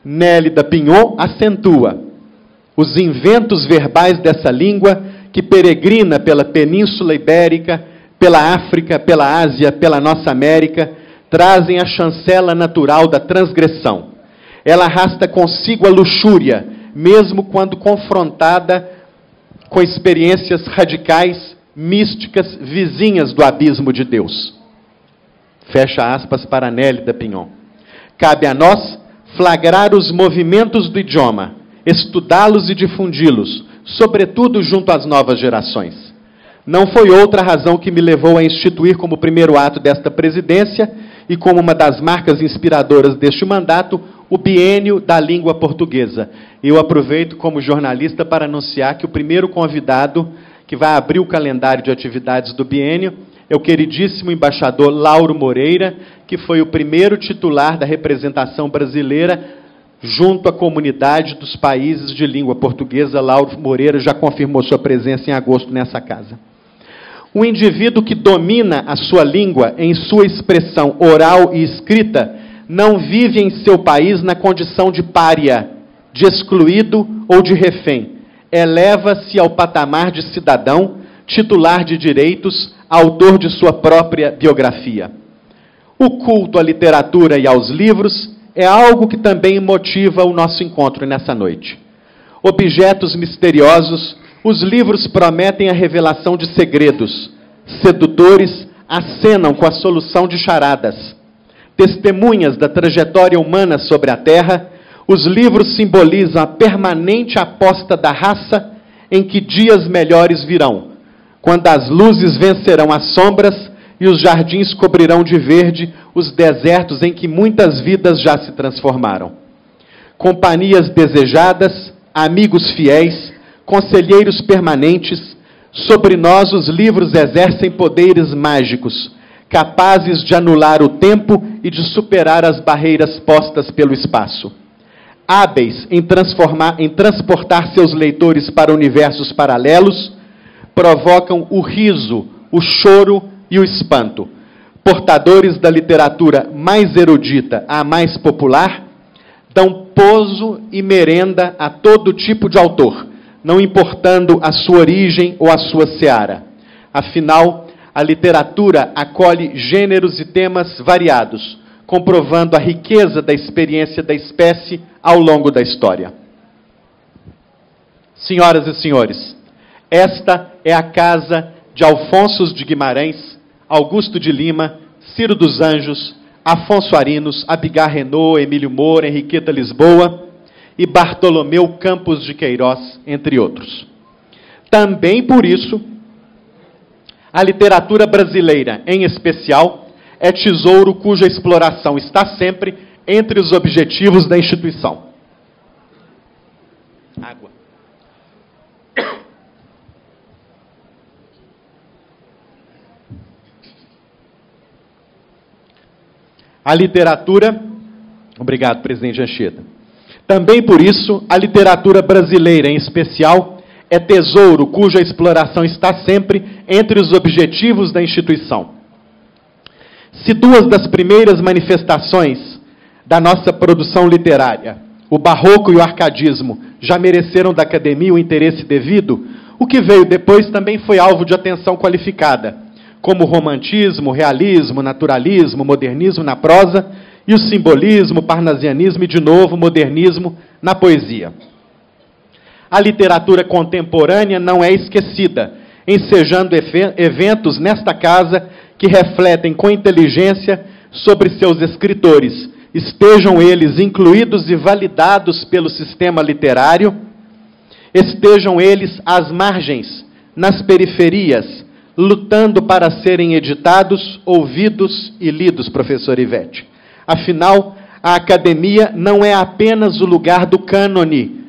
Nélida Pinhon acentua: os inventos verbais dessa língua que peregrina pela Península Ibérica, pela África, pela Ásia, pela nossa América, trazem a chancela natural da transgressão. Ela arrasta consigo a luxúria, mesmo quando confrontada com experiências radicais, místicas, vizinhas do abismo de Deus. Fecha aspas para Nélida Pinhon. Cabe a nós flagrar os movimentos do idioma, estudá-los e difundi-los, sobretudo junto às novas gerações. Não foi outra razão que me levou a instituir como primeiro ato desta presidência e como uma das marcas inspiradoras deste mandato, o Biênio da Língua Portuguesa. Eu aproveito como jornalista para anunciar que o primeiro convidado que vai abrir o calendário de atividades do Biênio é o queridíssimo embaixador Lauro Moreira, que foi o primeiro titular da representação brasileira junto à comunidade dos países de língua portuguesa. Lauro Moreira já confirmou sua presença em agosto nessa casa. O indivíduo que domina a sua língua em sua expressão oral e escrita não vive em seu país na condição de pária, de excluído ou de refém. Eleva-se ao patamar de cidadão, titular de direitos, autor de sua própria biografia. O culto à literatura e aos livros é algo que também motiva o nosso encontro nessa noite. Objetos misteriosos, os livros prometem a revelação de segredos. Sedutores acenam com a solução de charadas. Testemunhas da trajetória humana sobre a Terra, os livros simbolizam a permanente aposta da raça em que dias melhores virão, quando as luzes vencerão as sombras e os jardins cobrirão de verde os desertos em que muitas vidas já se transformaram. Companhias desejadas, amigos fiéis, conselheiros permanentes, sobre nós os livros exercem poderes mágicos, capazes de anular o tempo e de superar as barreiras postas pelo espaço. Hábeis em transportar seus leitores para universos paralelos, provocam o riso, o choro e o espanto. Portadores da literatura mais erudita à mais popular, dão pouso e merenda a todo tipo de autor, não importando a sua origem ou a sua seara. Afinal, a literatura acolhe gêneros e temas variados, comprovando a riqueza da experiência da espécie ao longo da história. Senhoras e senhores, esta é a casa de Alfonso de Guimarães, Augusto de Lima, Ciro dos Anjos, Afonso Arinos, Abigar Renaud, Emílio Moura, Henriqueta Lisboa e Bartolomeu Campos de Queiroz, entre outros. Também por isso, a literatura brasileira, em especial, é tesouro cuja exploração está sempre entre os objetivos da instituição. Água. A literatura... Obrigado, presidente Anchieta. Também por isso, a literatura brasileira, em especial, é tesouro cuja exploração está sempre entre os objetivos da instituição. Se duas das primeiras manifestações da nossa produção literária, o barroco e o arcadismo, já mereceram da academia o interesse devido, o que veio depois também foi alvo de atenção qualificada, como o romantismo, realismo, naturalismo, modernismo na prosa e o simbolismo, parnasianismo e, de novo, modernismo na poesia. A literatura contemporânea não é esquecida, ensejando eventos nesta casa que refletem com inteligência sobre seus escritores, estejam eles incluídos e validados pelo sistema literário, estejam eles às margens, nas periferias, lutando para serem editados, ouvidos e lidos, professor Ivete. Afinal, a academia não é apenas o lugar do cânone,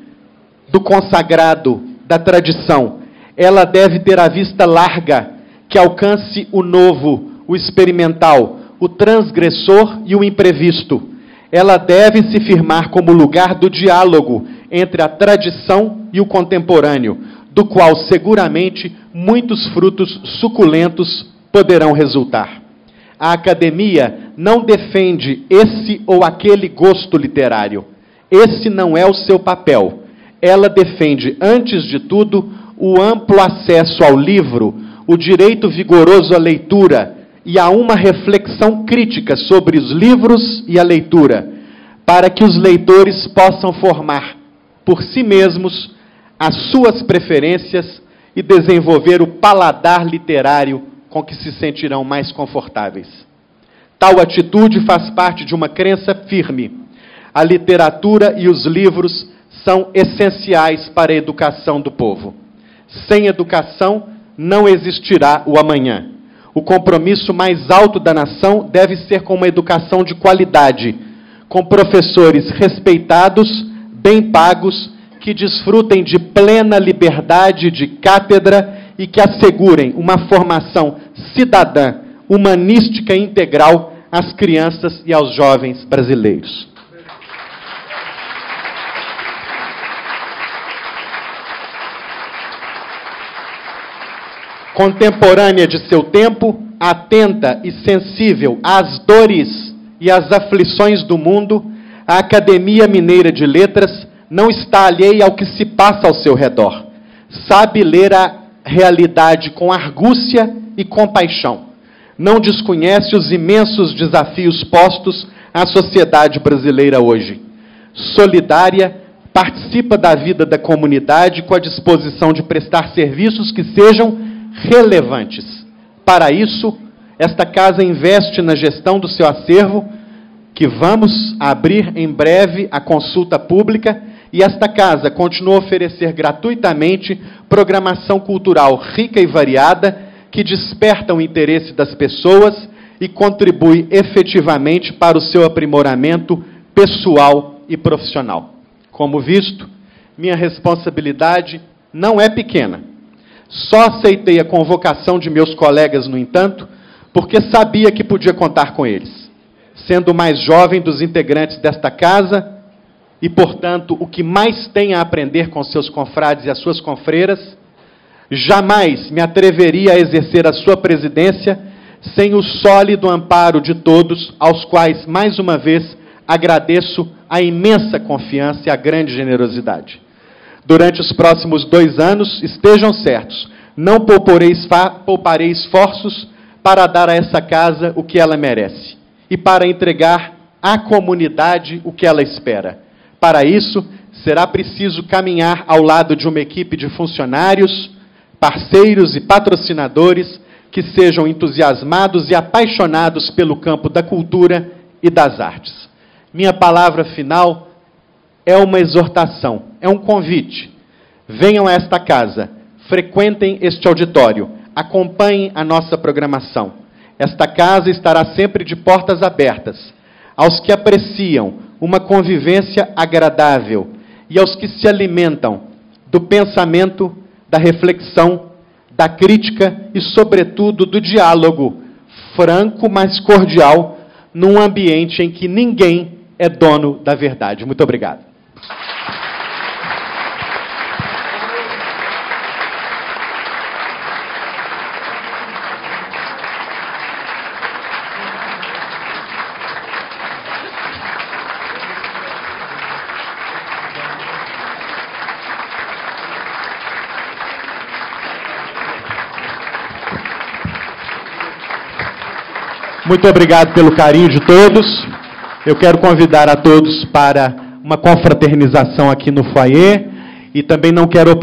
do consagrado, da tradição. Ela deve ter a vista larga, que alcance o novo, o experimental, o transgressor e o imprevisto. Ela deve se firmar como lugar do diálogo entre a tradição e o contemporâneo, do qual seguramente muitos frutos suculentos poderão resultar. A academia não defende esse ou aquele gosto literário. Esse não é o seu papel. Ela defende, antes de tudo, o amplo acesso ao livro, o direito vigoroso à leitura e a uma reflexão crítica sobre os livros e a leitura, para que os leitores possam formar por si mesmos as suas preferências e desenvolver o paladar literário com que se sentirão mais confortáveis. Tal atitude faz parte de uma crença firme. A literatura e os livros são essenciais para a educação do povo. Sem educação, não existirá o amanhã. O compromisso mais alto da nação deve ser com uma educação de qualidade, com professores respeitados, bem pagos, que desfrutem de plena liberdade de cátedra e que assegurem uma formação cidadã, humanística e integral às crianças e aos jovens brasileiros. Contemporânea de seu tempo, atenta e sensível às dores e às aflições do mundo, a Academia Mineira de Letras não está alheia ao que se passa ao seu redor. Sabe ler a realidade com argúcia e compaixão. Não desconhece os imensos desafios postos à sociedade brasileira hoje. Solidária, participa da vida da comunidade com a disposição de prestar serviços que sejam relevantes. Para isso, esta casa investe na gestão do seu acervo, que vamos abrir em breve a consulta pública, e esta casa continua a oferecer gratuitamente programação cultural rica e variada, que desperta o interesse das pessoas e contribui efetivamente para o seu aprimoramento pessoal e profissional. Como visto, minha responsabilidade não é pequena. Só aceitei a convocação de meus colegas, no entanto, porque sabia que podia contar com eles. Sendo o mais jovem dos integrantes desta casa e, portanto, o que mais tem a aprender com seus confrades e as suas confreiras, jamais me atreveria a exercer a sua presidência sem o sólido amparo de todos, aos quais, mais uma vez, agradeço a imensa confiança e a grande generosidade. Durante os próximos 2 anos, estejam certos, não pouparei esforços para dar a essa casa o que ela merece e para entregar à comunidade o que ela espera. Para isso, será preciso caminhar ao lado de uma equipe de funcionários, parceiros e patrocinadores que sejam entusiasmados e apaixonados pelo campo da cultura e das artes. Minha palavra final é uma exortação, é um convite. Venham a esta casa, frequentem este auditório, acompanhem a nossa programação. Esta casa estará sempre de portas abertas aos que apreciam uma convivência agradável e aos que se alimentam do pensamento, da reflexão, da crítica e, sobretudo, do diálogo franco, mas cordial, num ambiente em que ninguém é dono da verdade. Muito obrigado. Muito obrigado pelo carinho de todos. Eu quero convidar a todos para uma confraternização aqui no foyer e também não quero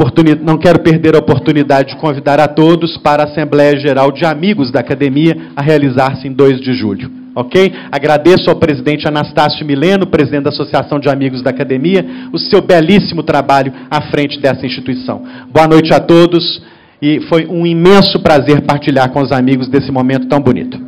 perder a oportunidade de convidar a todos para a Assembleia Geral de Amigos da Academia a realizar-se em 2 de julho. Ok? Agradeço ao presidente Anastácio Mileno, presidente da Associação de Amigos da Academia, o seu belíssimo trabalho à frente dessa instituição. Boa noite a todos e foi um imenso prazer partilhar com os amigos desse momento tão bonito.